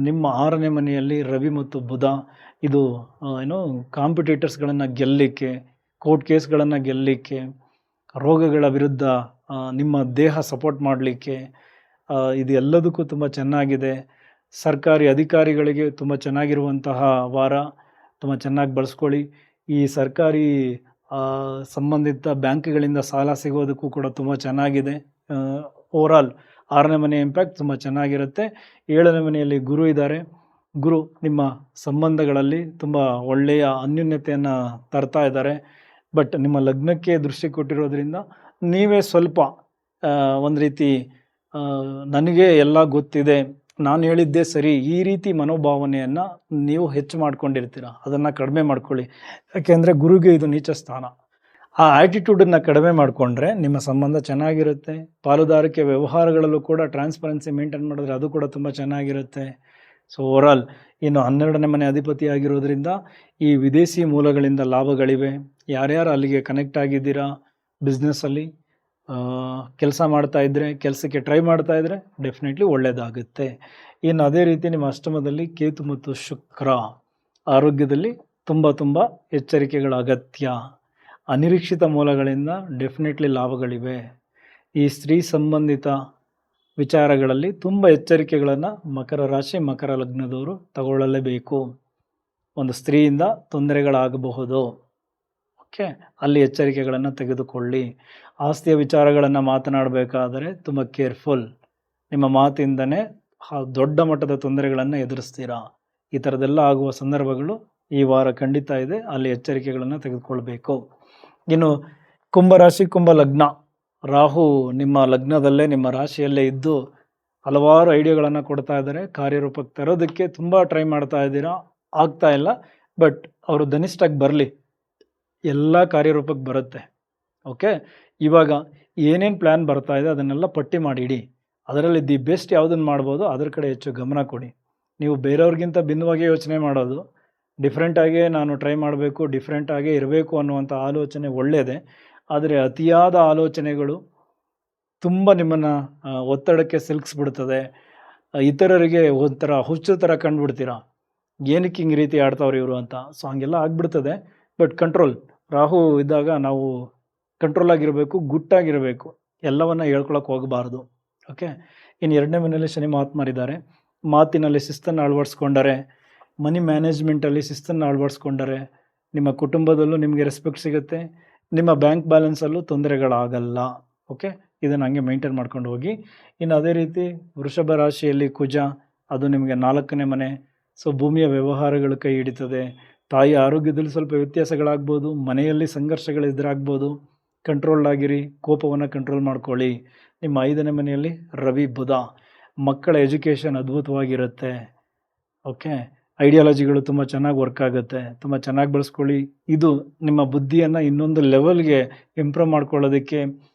Speaker 1: ನಿಮ್ಮ 6ನೇ ಮನೆಯಲ್ಲಿ ರವಿ ಮತ್ತು ಬುಧ, ಇದು ಕಾಂಪಿಟೇಟರ್ಸ್ಗಳನ್ನು ಗೆಲ್ಲಲಿಕ್ಕೆ, ಕೋರ್ಟ್ ಕೇಸ್ಗಳನ್ನು ಗೆಲ್ಲಲಿಕ್ಕೆ, ರೋಗಗಳ ವಿರುದ್ಧ ನಿಮ್ಮ ದೇಹ ಸಪೋರ್ಟ್ ಮಾಡಲಿಕ್ಕೆ, ಇದು ಎಲ್ಲದಕ್ಕೂ ತುಂಬ ಚೆನ್ನಾಗಿದೆ. ಸರ್ಕಾರಿ ಅಧಿಕಾರಿಗಳಿಗೆ ತುಂಬ ಚೆನ್ನಾಗಿರುವಂತಹ ವಾರ, ತುಂಬ ಚೆನ್ನಾಗಿ ಬಳಸ್ಕೊಳ್ಳಿ. ಈ ಸರ್ಕಾರಿ ಸಂಬಂಧಿತ ಬ್ಯಾಂಕ್ಗಳಿಂದ ಸಾಲ ಸಿಗೋದಕ್ಕೂ ಕೂಡ ತುಂಬ ಚೆನ್ನಾಗಿದೆ. ಓವರಾಲ್ 6ನೇ ಮನೆಯ ಇಂಪ್ಯಾಕ್ಟ್ ತುಂಬ ಚೆನ್ನಾಗಿರುತ್ತೆ. 7ನೇ ಮನೆಯಲ್ಲಿ ಗುರು ಇದ್ದಾರೆ. ಗುರು ನಿಮ್ಮ ಸಂಬಂಧಗಳಲ್ಲಿ ತುಂಬ ಒಳ್ಳೆಯ ಅನ್ಯೋನ್ಯತೆಯನ್ನು ತರ್ತಾ ಇದ್ದಾರೆ. ಬಟ್ ನಿಮ್ಮ ಲಗ್ನಕ್ಕೆ ದೃಷ್ಟಿ ಕೊಟ್ಟಿರೋದ್ರಿಂದ ನೀವೇ ಸ್ವಲ್ಪ ಒಂದು ರೀತಿ ನನಗೆ ಎಲ್ಲ ಗೊತ್ತಿದೆ, ನಾನು ಹೇಳಿದ್ದೇ ಸರಿ, ಈ ರೀತಿ ಮನೋಭಾವನೆಯನ್ನು ನೀವು ಹೆಚ್ಚು ಮಾಡ್ಕೊಂಡಿರ್ತೀರ. ಅದನ್ನು ಕಡಿಮೆ ಮಾಡ್ಕೊಳ್ಳಿ. ಯಾಕೆಂದರೆ ಗುರುಗೆ ಇದು ನೀಚ ಸ್ಥಾನ. ಆ ಆ್ಯಟಿಟ್ಯೂಡನ್ನು ಕಡಿಮೆ ಮಾಡಿಕೊಂಡ್ರೆ ನಿಮ್ಮ ಸಂಬಂಧ ಚೆನ್ನಾಗಿರುತ್ತೆ. ಪಾಲುದಾರಿಕೆ ವ್ಯವಹಾರಗಳಲ್ಲೂ ಕೂಡ ಟ್ರಾನ್ಸ್ಪರೆನ್ಸಿ ಮೇಂಟೈನ್ ಮಾಡಿದ್ರೆ ಅದು ಕೂಡ ತುಂಬ ಚೆನ್ನಾಗಿರುತ್ತೆ. ಸೊ ಓವರಾಲ್ ಇನ್ನು 12ನೇ ಮನೆ ಅಧಿಪತಿ ಆಗಿರೋದ್ರಿಂದ ಈ ವಿದೇಶಿ ಮೂಲಗಳಿಂದ ಲಾಭಗಳಿವೆ. ಯಾರ್ಯಾರು ಅಲ್ಲಿಗೆ ಕನೆಕ್ಟ್ ಆಗಿದ್ದೀರಾ, ಬಿಸ್ನೆಸ್ಸಲ್ಲಿ ಕೆಲಸ ಮಾಡ್ತಾಯಿದ್ರೆ, ಕೆಲಸಕ್ಕೆ ಟ್ರೈ ಮಾಡ್ತಾಯಿದ್ರೆ ಡೆಫಿನೆಟ್ಲಿ ಒಳ್ಳೆಯದಾಗುತ್ತೆ. ಇನ್ನು ಅದೇ ರೀತಿ ನಿಮ್ಮ ಅಷ್ಟಮದಲ್ಲಿ ಕೇತು ಮತ್ತು ಶುಕ್ರ, ಆರೋಗ್ಯದಲ್ಲಿ ತುಂಬ ಎಚ್ಚರಿಕೆಗಳ ಅಗತ್ಯ. ಅನಿರೀಕ್ಷಿತ ಮೂಲಗಳಿಂದ ಡೆಫಿನೆಟ್ಲಿ ಲಾಭಗಳಿವೆ. ಈ ಸ್ತ್ರೀ ಸಂಬಂಧಿತ ವಿಚಾರಗಳಲ್ಲಿ ತುಂಬ ಎಚ್ಚರಿಕೆಗಳನ್ನು ಮಕರ ರಾಶಿ, ಮಕರ ಲಗ್ನದವರು ತಗೊಳ್ಳಲೇಬೇಕು. ಒಂದು ಸ್ತ್ರೀಯಿಂದ ತೊಂದರೆಗಳಾಗಬಹುದು. ಓಕೆ, ಅಲ್ಲಿ ಎಚ್ಚರಿಕೆಗಳನ್ನು ತೆಗೆದುಕೊಳ್ಳಿ. ಆಸ್ತಿಯ ವಿಚಾರಗಳನ್ನು ಮಾತನಾಡಬೇಕಾದರೆ ತುಂಬ ಕೇರ್ಫುಲ್. ನಿಮ್ಮ ಮಾತಿಂದನೇ ದೊಡ್ಡ ಮಟ್ಟದ ತೊಂದರೆಗಳನ್ನು ಎದುರಿಸ್ತೀರಾ. ಈ ಥರದ್ದೆಲ್ಲ ಆಗುವ ಸಂದರ್ಭಗಳು ಈ ವಾರ ಖಂಡಿತ ಇದೆ. ಅಲ್ಲಿ ಎಚ್ಚರಿಕೆಗಳನ್ನು ತೆಗೆದುಕೊಳ್ಬೇಕು. ಇನ್ನು ಕುಂಭರಾಶಿ, ಕುಂಭ ಲಗ್ನ, ರಾಹು ನಿಮ್ಮ ಲಗ್ನದಲ್ಲೇ, ನಿಮ್ಮ ರಾಶಿಯಲ್ಲೇ ಇದ್ದು ಹಲವಾರು ಐಡಿಯಾಗಳನ್ನು ಕೊಡ್ತಾ ಇದ್ದಾರೆ. ಕಾರ್ಯರೂಪಕ್ಕೆ ತರೋದಕ್ಕೆ ತುಂಬ ಟ್ರೈ ಮಾಡ್ತಾ ಇದ್ದೀರಾ, ಆಗ್ತಾ ಇಲ್ಲ. ಬಟ್ ಅವರು ಧನಿಷ್ಠಕ್ಕೆ ಬರಲಿ, ಎಲ್ಲ ಕಾರ್ಯರೂಪಕ್ಕೆ ಬರುತ್ತೆ. ಓಕೆ, ಇವಾಗ ಏನೇನು ಪ್ಲ್ಯಾನ್ ಬರ್ತಾ ಇದೆ ಅದನ್ನೆಲ್ಲ ಪಟ್ಟಿ ಮಾಡಿಡಿ. ಅದರಲ್ಲಿ ದಿ ಬೆಸ್ಟ್ ಯಾವುದನ್ನು ಮಾಡ್ಬೋದು ಅದರ ಕಡೆ ಹೆಚ್ಚು ಗಮನ ಕೊಡಿ. ನೀವು ಬೇರೆಯವ್ರಿಗಿಂತ ಭಿನ್ನವಾಗಿ ಯೋಚನೆ ಮಾಡೋದು, ಡಿಫ್ರೆಂಟಾಗೇ ನಾನು ಟ್ರೈ ಮಾಡಬೇಕು, ಡಿಫ್ರೆಂಟಾಗೇ ಇರಬೇಕು ಅನ್ನುವಂಥ ಆಲೋಚನೆ ಒಳ್ಳೆಯದೇ. ಆದರೆ ಅತಿಯಾದ ಆಲೋಚನೆಗಳು ತುಂಬ ನಿಮ್ಮನ್ನು ಒತ್ತಡಕ್ಕೆ ಸಿಲುಕಿಸ್ಬಿಡ್ತದೆ. ಇತರರಿಗೆ ಒಂಥರ ಹುಚ್ಚು ಥರ ಕಂಡುಬಿಡ್ತೀರಾ, ಏನಕ್ಕೆ ಹಿಂಗೆ ರೀತಿ ಆಡ್ತಾವ್ರು ಇವರು ಅಂತ. ಸೊ ಹಂಗೆಲ್ಲ ಆಗಿಬಿಡ್ತದೆ. ಬಟ್ ಕಂಟ್ರೋಲ್, ರಾಹು ಇದ್ದಾಗ ನಾವು ಕಂಟ್ರೋಲ್ ಆಗಿರಬೇಕು, ಗುಟ್ಟಾಗಿರಬೇಕು, ಎಲ್ಲವನ್ನು ಹೇಳ್ಕೊಳಕ್ಕೆ ಹೋಗಬಾರ್ದು. ಓಕೆ. ಇನ್ನು 2ನೇ ಮನೆಯಲ್ಲಿ ಶನಿ ಮಹಾತ್ಮರಿದ್ದಾರೆ. ಮಾತಿನಲ್ಲಿ ಶಿಸ್ತನ್ನು ಅಳವಡಿಸ್ಕೊಂಡರೆ, ಮನಿ ಮ್ಯಾನೇಜ್ಮೆಂಟಲ್ಲಿ ಶಿಸ್ತನ್ನು ಅಳವಡಿಸ್ಕೊಂಡರೆ ನಿಮ್ಮ ಕುಟುಂಬದಲ್ಲೂ ನಿಮಗೆ ರೆಸ್ಪೆಕ್ಟ್ ಸಿಗುತ್ತೆ. ನಿಮ್ಮ ಬ್ಯಾಂಕ್ ಬ್ಯಾಲೆನ್ಸಲ್ಲೂ ತೊಂದರೆಗಳಾಗಲ್ಲ. ಓಕೆ, ಇದನ್ನು ಹಂಗೆ ಮೇಂಟೈನ್ ಮಾಡ್ಕೊಂಡು ಹೋಗಿ. ಇನ್ನು ಅದೇ ರೀತಿ ವೃಷಭ ರಾಶಿಯಲ್ಲಿ ಕುಜ, ಅದು ನಿಮಗೆ 4ನೇ ಮನೆ. ಸೊ ಭೂಮಿಯ ವ್ಯವಹಾರಗಳು ಕೈ ಹಿಡಿತದೆ. ತಾಯಿ ಆರೋಗ್ಯದಲ್ಲಿ ಸ್ವಲ್ಪ ವ್ಯತ್ಯಾಸಗಳಾಗ್ಬೋದು, ಮನೆಯಲ್ಲಿ ಸಂಘರ್ಷಗಳು ಎದುರಾಗ್ಬೋದು. ಕಂಟ್ರೋಲ್ಡ್ ಆಗಿರಿ, ಕೋಪವನ್ನು ಕಂಟ್ರೋಲ್ ಮಾಡ್ಕೊಳ್ಳಿ. ನಿಮ್ಮ 5ನೇ ಮನೆಯಲ್ಲಿ ರವಿ ಬುಧ, ಮಕ್ಕಳ ಎಜುಕೇಷನ್ ಅದ್ಭುತವಾಗಿರುತ್ತೆ. ಓಕೆ, ಐಡಿಯಾಲಜಿಗಳು ತುಂಬ ಚೆನ್ನಾಗಿ ವರ್ಕ್ ಆಗುತ್ತೆ, ತುಂಬ ಚೆನ್ನಾಗಿ ಬಳಸ್ಕೊಳ್ಳಿ. ಇದು ನಿಮ್ಮ ಬುದ್ಧಿಯನ್ನು ಇನ್ನೊಂದು ಲೆವೆಲ್ಗೆ ಇಂಪ್ರೂವ್ ಮಾಡ್ಕೊಳ್ಳೋದಕ್ಕೆ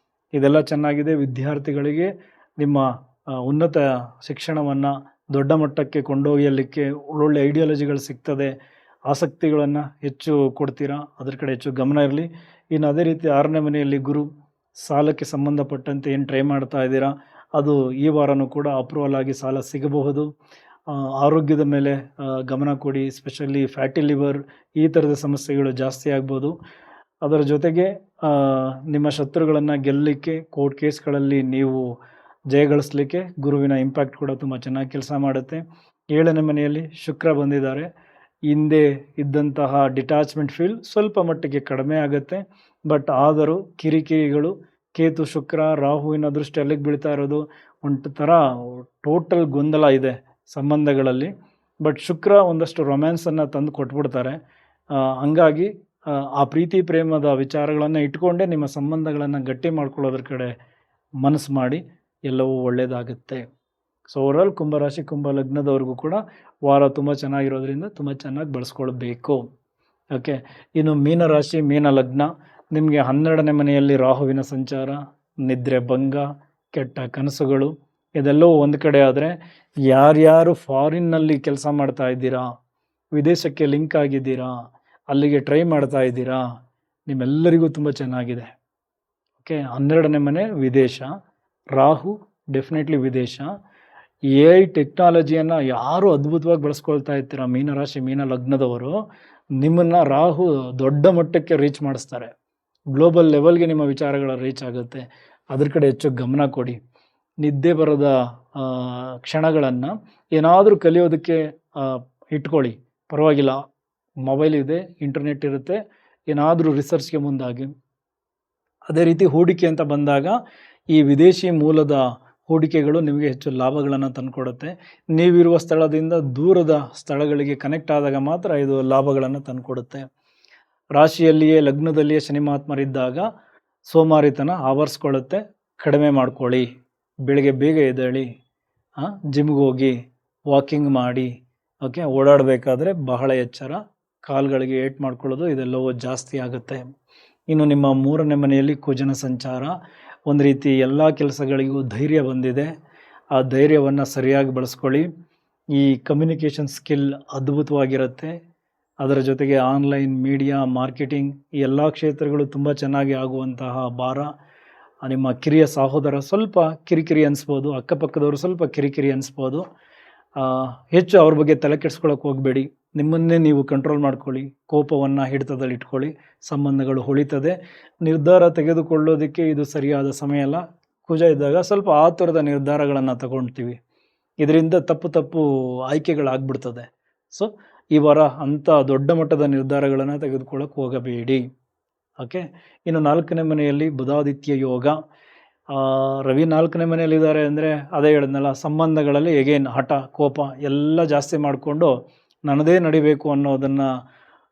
Speaker 1: ಇದೆಲ್ಲ ಚೆನ್ನಾಗಿದೆ. ವಿದ್ಯಾರ್ಥಿಗಳಿಗೆ ನಿಮ್ಮ ಉನ್ನತ ಶಿಕ್ಷಣವನ್ನು ದೊಡ್ಡ ಮಟ್ಟಕ್ಕೆ ಕೊಂಡೊಯ್ಯಲಿಕ್ಕೆ ಒಳ್ಳೊಳ್ಳೆ ಐಡಿಯಾಲಜಿಗಳು ಸಿಗ್ತದೆ. ಆಸಕ್ತಿಗಳನ್ನು ಹೆಚ್ಚು ಕೊಡ್ತೀರಾ, ಅದರ ಕಡೆ ಹೆಚ್ಚು ಗಮನ ಇರಲಿ. ಇನ್ನು ಅದೇ ರೀತಿ 6ನೇ ಮನೆಯಲ್ಲಿ ಗುರು, ಸಾಲಕ್ಕೆ ಸಂಬಂಧಪಟ್ಟಂತೆ ಏನು ಟ್ರೈ ಮಾಡ್ತಾ ಇದ್ದೀರಾ ಅದು ಈ ವಾರನೂ ಕೂಡ ಅಪ್ರೂವಲ್ ಆಗಿ ಸಾಲ ಸಿಗಬಹುದು. ಆರೋಗ್ಯದ ಮೇಲೆ ಗಮನ ಕೊಡಿ. ಸ್ಪೆಷಲಿ ಫ್ಯಾಟಿ ಲಿವರ್, ಈ ಥರದ ಸಮಸ್ಯೆಗಳು ಜಾಸ್ತಿ ಆಗ್ಬೋದು. ಅದರ ಜೊತೆಗೆ ನಿಮ್ಮ ಶತ್ರುಗಳನ್ನು ಗೆಲ್ಲಲಿಕ್ಕೆ, ಕೋರ್ಟ್ ಕೇಸ್ಗಳಲ್ಲಿ ನೀವು ಜಯಗಳಿಸಲಿಕ್ಕೆ ಗುರುವಿನ ಇಂಪ್ಯಾಕ್ಟ್ ಕೂಡ ತುಂಬ ಚೆನ್ನಾಗಿ ಕೆಲಸ ಮಾಡುತ್ತೆ. 7ನೇ ಮನೆಯಲ್ಲಿ ಶುಕ್ರ ಬಂದಿದ್ದಾರೆ. ಹಿಂದೆ ಇದ್ದಂತಹ ಡಿಟ್ಯಾಚ್ಮೆಂಟ್ ಫೀಲ್ ಸ್ವಲ್ಪ ಮಟ್ಟಿಗೆ ಕಡಿಮೆ ಆಗುತ್ತೆ. ಬಟ್ ಆದರೂ ಕಿರಿಕಿರಿಗಳು, ಕೇತು ಶುಕ್ರ ರಾಹುವಿನ ದೃಷ್ಟಿ ಅಲ್ಲಿಗೆ ಬೀಳ್ತಾ ಇರೋದು, ಒಂದು ಥರ ಟೋಟಲ್ ಗೊಂದಲ ಇದೆ ಸಂಬಂಧಗಳಲ್ಲಿ. ಬಟ್ ಶುಕ್ರ ಒಂದಷ್ಟು ರೊಮ್ಯಾನ್ಸನ್ನು ತಂದು ಕೊಟ್ಬಿಡ್ತಾರೆ. ಹಂಗಾಗಿ ಆ ಪ್ರೀತಿ ಪ್ರೇಮದ ವಿಚಾರಗಳನ್ನು ಇಟ್ಕೊಂಡೇ ನಿಮ್ಮ ಸಂಬಂಧಗಳನ್ನು ಗಟ್ಟಿ ಮಾಡ್ಕೊಳ್ಳೋದ್ರ ಕಡೆ ಮನಸ್ಸು ಮಾಡಿ ಎಲ್ಲವೂ ಒಳ್ಳೆಯದಾಗುತ್ತೆ. ಸೊ ಓವರಾಲ್ ಕುಂಭರಾಶಿ ಕುಂಭ ಲಗ್ನದವ್ರಿಗೂ ಕೂಡ ವಾರ ತುಂಬ ಚೆನ್ನಾಗಿರೋದ್ರಿಂದ ತುಂಬ ಚೆನ್ನಾಗಿ ಬಳಸ್ಕೊಳ್ಬೇಕು. ಓಕೆ, ಇನ್ನು ಮೀನರಾಶಿ ಮೀನ ಲಗ್ನ, ನಿಮಗೆ 12ನೇ ಮನೆಯಲ್ಲಿ ರಾಹುವಿನ ಸಂಚಾರ, ನಿದ್ರೆ ಭಂಗ, ಕೆಟ್ಟ ಕನಸುಗಳು ಇದೆಲ್ಲವೂ ಒಂದು ಕಡೆ ಆದರೆ, ಯಾರ್ಯಾರು ಫಾರಿನ್ನಲ್ಲಿ ಕೆಲಸ ಮಾಡ್ತಾ ಇದ್ದೀರಾ, ವಿದೇಶಕ್ಕೆ ಲಿಂಕ್ ಆಗಿದ್ದೀರಾ, ಅಲ್ಲಿಗೆ ಟ್ರೈ ಮಾಡ್ತಾ ಇದ್ದೀರಾ, ನಿಮ್ಮೆಲ್ಲರಿಗೂ ತುಂಬ ಚೆನ್ನಾಗಿದೆ. ಓಕೆ, 12ನೇ ಮನೆ ವಿದೇಶ, ರಾಹು ಡೆಫಿನೆಟ್ಲಿ ವಿದೇಶ. AI ಟೆಕ್ನಾಲಜಿಯನ್ನು ಯಾರು ಅದ್ಭುತವಾಗಿ ಬಳಸ್ಕೊಳ್ತಾ ಇರ್ತೀರ ಮೀನರಾಶಿ ಮೀನ ಲಗ್ನದವರು, ನಿಮ್ಮನ್ನು ರಾಹು ದೊಡ್ಡ ಮಟ್ಟಕ್ಕೆ ರೀಚ್ ಮಾಡಿಸ್ತಾರೆ. ಗ್ಲೋಬಲ್ ಲೆವೆಲ್ಗೆ ನಿಮ್ಮ ವಿಚಾರಗಳ ರೀಚ್ ಆಗುತ್ತೆ. ಅದ್ರ ಕಡೆ ಹೆಚ್ಚು ಗಮನ ಕೊಡಿ. ನಿದ್ದೆ ಬರದ ಕ್ಷಣಗಳನ್ನು ಏನಾದರೂ ಕಲಿಯೋದಕ್ಕೆ ಇಟ್ಕೊಳ್ಳಿ, ಪರವಾಗಿಲ್ಲ. ಮೊಬೈಲ್ ಇದೆ, ಇಂಟರ್ನೆಟ್ ಇರುತ್ತೆ, ಏನಾದರೂ ರಿಸರ್ಚ್ಗೆ ಮುಂದಾಗಿ. ಅದೇ ರೀತಿ ಹೂಡಿಕೆ ಅಂತ ಬಂದಾಗ ಈ ವಿದೇಶಿ ಮೂಲದ ಹೂಡಿಕೆಗಳು ನಿಮಗೆ ಹೆಚ್ಚು ಲಾಭಗಳನ್ನು ತಂದುಕೊಡುತ್ತೆ. ನೀವಿರುವ ಸ್ಥಳದಿಂದ ದೂರದ ಸ್ಥಳಗಳಿಗೆ ಕನೆಕ್ಟ್ ಆದಾಗ ಮಾತ್ರ ಇದು ಲಾಭಗಳನ್ನು ತಂದುಕೊಡುತ್ತೆ. ರಾಶಿಯಲ್ಲಿಯೇ ಲಗ್ನದಲ್ಲಿಯೇ ಶನಿ ಮಹಾತ್ಮರಿದ್ದಾಗ ಸೋಮಾರಿತನ ಆವರಿಸ್ಕೊಳ್ಳುತ್ತೆ. ಕಡಿಮೆ ಮಾಡ್ಕೊಳ್ಳಿ. ಬೆಳಗ್ಗೆ ಬೇಗ ಎದ್ದೇಳಿ, ಜಿಮ್ಗೆ ಹೋಗಿ, ವಾಕಿಂಗ್ ಮಾಡಿ. ಓಕೆ, ಓಡಾಡಬೇಕಾದ್ರೆ ಬಹಳ ಎಚ್ಚರ, ಕಾಲುಗಳಿಗೆ ಏಟ್ ಮಾಡ್ಕೊಳ್ಳೋದು ಇದೆಲ್ಲವೂ ಜಾಸ್ತಿ ಆಗುತ್ತೆ. ಇನ್ನು ನಿಮ್ಮ 3ನೇ ಮನೆಯಲ್ಲಿ ಕುಜನ ಸಂಚಾರ, ಒಂದು ರೀತಿ ಎಲ್ಲ ಕೆಲಸಗಳಿಗೂ ಧೈರ್ಯ ಬಂದಿದೆ. ಆ ಧೈರ್ಯವನ್ನು ಸರಿಯಾಗಿ ಬಳಸ್ಕೊಳ್ಳಿ. ಈ ಕಮ್ಯುನಿಕೇಷನ್ ಸ್ಕಿಲ್ ಅದ್ಭುತವಾಗಿರುತ್ತೆ. ಅದರ ಜೊತೆಗೆ ಆನ್ಲೈನ್ ಮೀಡಿಯಾ ಮಾರ್ಕೆಟಿಂಗ್ ಈ ಎಲ್ಲ ಕ್ಷೇತ್ರಗಳು ತುಂಬ ಚೆನ್ನಾಗಿ ಆಗುವಂತಹ ವಾರ. ನಿಮ್ಮ ಕಿರಿಯ ಸಹೋದರ ಸ್ವಲ್ಪ ಕಿರಿಕಿರಿ ಅನಿಸ್ಬೋದು, ಅಕ್ಕಪಕ್ಕದವರು ಸ್ವಲ್ಪ ಕಿರಿಕಿರಿ ಅನಿಸ್ಬೋದು. ಹೆಚ್ಚು ಅವ್ರ ಬಗ್ಗೆ ತಲೆ ಕೆಡಿಸ್ಕೊಳ್ಳೋಕೆ ಹೋಗಬೇಡಿ. ನಿಮ್ಮನ್ನೇ ನೀವು ಕಂಟ್ರೋಲ್ ಮಾಡ್ಕೊಳ್ಳಿ. ಕೋಪವನ್ನು ಹಿಡಿತದಲ್ಲಿ ಇಟ್ಕೊಳ್ಳಿ. ಸಂಬಂಧಗಳು ಹೊಳಿತದೆ. ನಿರ್ಧಾರ ತೆಗೆದುಕೊಳ್ಳೋದಕ್ಕೆ ಇದು ಸರಿಯಾದ ಸಮಯ ಅಲ್ಲ. ಕುಜ ಇದ್ದಾಗ ಸ್ವಲ್ಪ ಆತುರದ ನಿರ್ಧಾರಗಳನ್ನು ತಗೊಳ್ತೀವಿ. ಇದರಿಂದ ತಪ್ಪು ಆಯ್ಕೆಗಳಾಗ್ಬಿಡ್ತದೆ. ಸೊ ಈ ವಾರ ಅಂಥ ದೊಡ್ಡ ಮಟ್ಟದ ನಿರ್ಧಾರಗಳನ್ನು ತೆಗೆದುಕೊಳ್ಳೋಕೆ ಹೋಗಬೇಡಿ. ಓಕೆ, ಇನ್ನು 4ನೇ ಮನೆಯಲ್ಲಿ ಬುಧಾದಿತ್ಯ ಯೋಗ. ರವಿ 4ನೇ ಮನೆಯಲ್ಲಿದ್ದಾರೆ ಅಂದರೆ ಅದೇ ಹೇಳಿದ್ನಲ್ಲ, ಸಂಬಂಧಗಳಲ್ಲಿ ಎಗೇನ್ ಹಠ, ಕೋಪ ಎಲ್ಲ ಜಾಸ್ತಿ ಮಾಡಿಕೊಂಡು ನನ್ನದೇ ನಡಿಬೇಕು ಅನ್ನೋದನ್ನು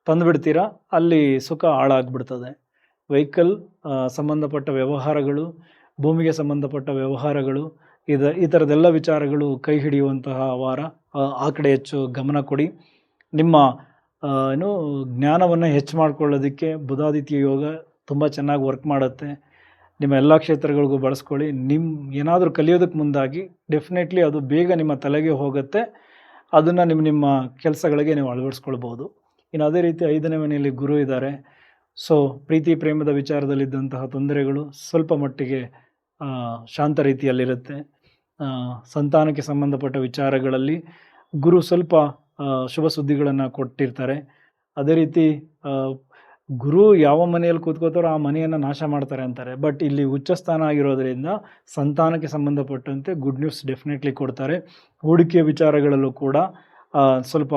Speaker 1: ತಂದುಬಿಡ್ತೀರಾ. ಅಲ್ಲಿ ಸುಖ ಹಾಳಾಗ್ಬಿಡ್ತದೆ. ವೆಹಿಕಲ್ ಸಂಬಂಧಪಟ್ಟ ವ್ಯವಹಾರಗಳು, ಭೂಮಿಗೆ ಸಂಬಂಧಪಟ್ಟ ವ್ಯವಹಾರಗಳು, ಈ ಥರದ್ದೆಲ್ಲ ವಿಚಾರಗಳು ಕೈ ಹಿಡಿಯುವಂತಹ ವಾರ. ಆ ಕಡೆ ಹೆಚ್ಚು ಗಮನ ಕೊಡಿ. ನಿಮ್ಮ ಜ್ಞಾನವನ್ನು ಹೆಚ್ಚು ಮಾಡ್ಕೊಳ್ಳೋದಕ್ಕೆ ಬುಧಾದಿತ್ಯ ಯೋಗ ತುಂಬ ಚೆನ್ನಾಗಿ ವರ್ಕ್ ಮಾಡುತ್ತೆ. ನಿಮ್ಮ ಎಲ್ಲ ಕ್ಷೇತ್ರಗಳಿಗೂ ಬಳಸ್ಕೊಳ್ಳಿ. ಏನಾದರೂ ಕಲಿಯೋದಕ್ಕೆ ಮುಂದಾಗಿ ಡೆಫಿನೆಟ್ಲಿ ಅದು ಬೇಗ ನಿಮ್ಮ ತಲೆಗೆ ಹೋಗುತ್ತೆ. ಅದನ್ನು ನಿಮ್ಮ ಕೆಲಸಗಳಿಗೆ ನೀವು ಅಳವಡಿಸ್ಕೊಳ್ಬೋದು. ಇನ್ನು ಅದೇ ರೀತಿ 5ನೇ ಮನೆಯಲ್ಲಿ ಗುರು ಇದ್ದಾರೆ. ಸೊ ಪ್ರೀತಿ ಪ್ರೇಮದ ವಿಚಾರದಲ್ಲಿದ್ದಂತಹ ತೊಂದರೆಗಳು ಸ್ವಲ್ಪ ಮಟ್ಟಿಗೆ ಶಾಂತ ರೀತಿಯಲ್ಲಿರುತ್ತೆ. ಸಂತಾನಕ್ಕೆ ಸಂಬಂಧಪಟ್ಟ ವಿಚಾರಗಳಲ್ಲಿ ಗುರು ಸ್ವಲ್ಪ ಶುಭ ಸುದ್ದಿಗಳನ್ನು ಕೊಟ್ಟಿರ್ತಾರೆ. ಅದೇ ರೀತಿ ಗುರು ಯಾವ ಮನೆಯಲ್ಲಿ ಕೂತ್ಕೋತಾರೋ ಆ ಮನೆಯನ್ನು ನಾಶ ಮಾಡ್ತಾರೆ ಅಂತಾರೆ. ಬಟ್ ಇಲ್ಲಿ ಉಚ್ಚಸ್ಥಾನ ಆಗಿರೋದರಿಂದ ಸಂತಾನಕ್ಕೆ ಸಂಬಂಧಪಟ್ಟಂತೆ ಗುಡ್ ನ್ಯೂಸ್ ಡೆಫಿನೆಟ್ಲಿ ಕೊಡ್ತಾರೆ. ಹೂಡಿಕೆ ವಿಚಾರಗಳಲ್ಲೂ ಕೂಡ ಸ್ವಲ್ಪ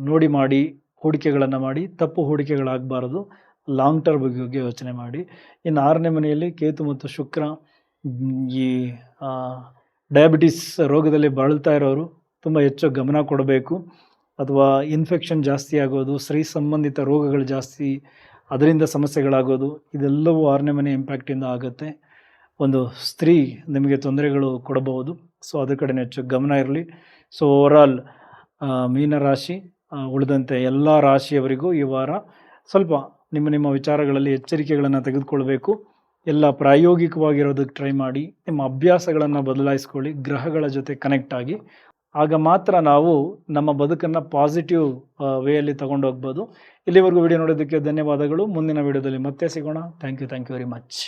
Speaker 1: ನೋಡಿ ಮಾಡಿ ಹೂಡಿಕೆಗಳನ್ನು ಮಾಡಿ. ತಪ್ಪು ಹೂಡಿಕೆಗಳಾಗಬಾರ್ದು. ಲಾಂಗ್ ಟರ್ಮ್ ಬಗ್ಗೆ ಯೋಚನೆ ಮಾಡಿ. ಇನ್ನು 6ನೇ ಮನೆಯಲ್ಲಿ ಕೇತು ಮತ್ತು ಶುಕ್ರ. ಈ ಡಯಾಬಿಟಿಸ್ ರೋಗದಲ್ಲಿ ಬಳಲ್ತಾ ಇರೋರು ತುಂಬ ಹೆಚ್ಚು ಗಮನ ಕೊಡಬೇಕು. ಅಥವಾ ಇನ್ಫೆಕ್ಷನ್ ಜಾಸ್ತಿ ಆಗೋದು, ಸ್ತ್ರೀ ಸಂಬಂಧಿತ ರೋಗಗಳು ಜಾಸ್ತಿ, ಅದರಿಂದ ಸಮಸ್ಯೆಗಳಾಗೋದು, ಇದೆಲ್ಲವೂ 6ನೇ ಮನೆ ಇಂಪ್ಯಾಕ್ಟಿಂದ ಆಗುತ್ತೆ. ಒಂದು ಸ್ತ್ರೀ ನಿಮಗೆ ತೊಂದರೆಗಳು ಕೊಡಬಹುದು. ಸೊ ಅದ್ರ ಕಡೆ ಹೆಚ್ಚು ಗಮನ ಇರಲಿ. ಸೊ ಓವರಾಲ್ ಮೀನರಾಶಿ ಉಳಿದಂತೆ ಎಲ್ಲ ರಾಶಿಯವರಿಗೂ ಈ ವಾರ ಸ್ವಲ್ಪ ನಿಮ್ಮ ವಿಚಾರಗಳಲ್ಲಿ ಎಚ್ಚರಿಕೆಗಳನ್ನು ತೆಗೆದುಕೊಳ್ಬೇಕು. ಎಲ್ಲ ಪ್ರಾಯೋಗಿಕವಾಗಿರೋದಕ್ಕೆ ಟ್ರೈ ಮಾಡಿ. ನಿಮ್ಮ ಅಭ್ಯಾಸಗಳನ್ನು ಬದಲಾಯಿಸ್ಕೊಳ್ಳಿ. ಗ್ರಹಗಳ ಜೊತೆ ಕನೆಕ್ಟ್ ಆಗಿ. ಆಗ ಮಾತ್ರ ನಾವು ನಮ್ಮ ಬದುಕನ್ನು ಪಾಸಿಟಿವ್ ವೇಯಲ್ಲಿ ತಗೊಂಡೋಗ್ಬೋದು. ಇಲ್ಲಿವರೆಗೂ ವಿಡಿಯೋ ನೋಡೋದಕ್ಕೆ ಧನ್ಯವಾದಗಳು. ಮುಂದಿನ ವಿಡಿಯೋದಲ್ಲಿ ಮತ್ತೆ ಸಿಗೋಣ. Thank you very much.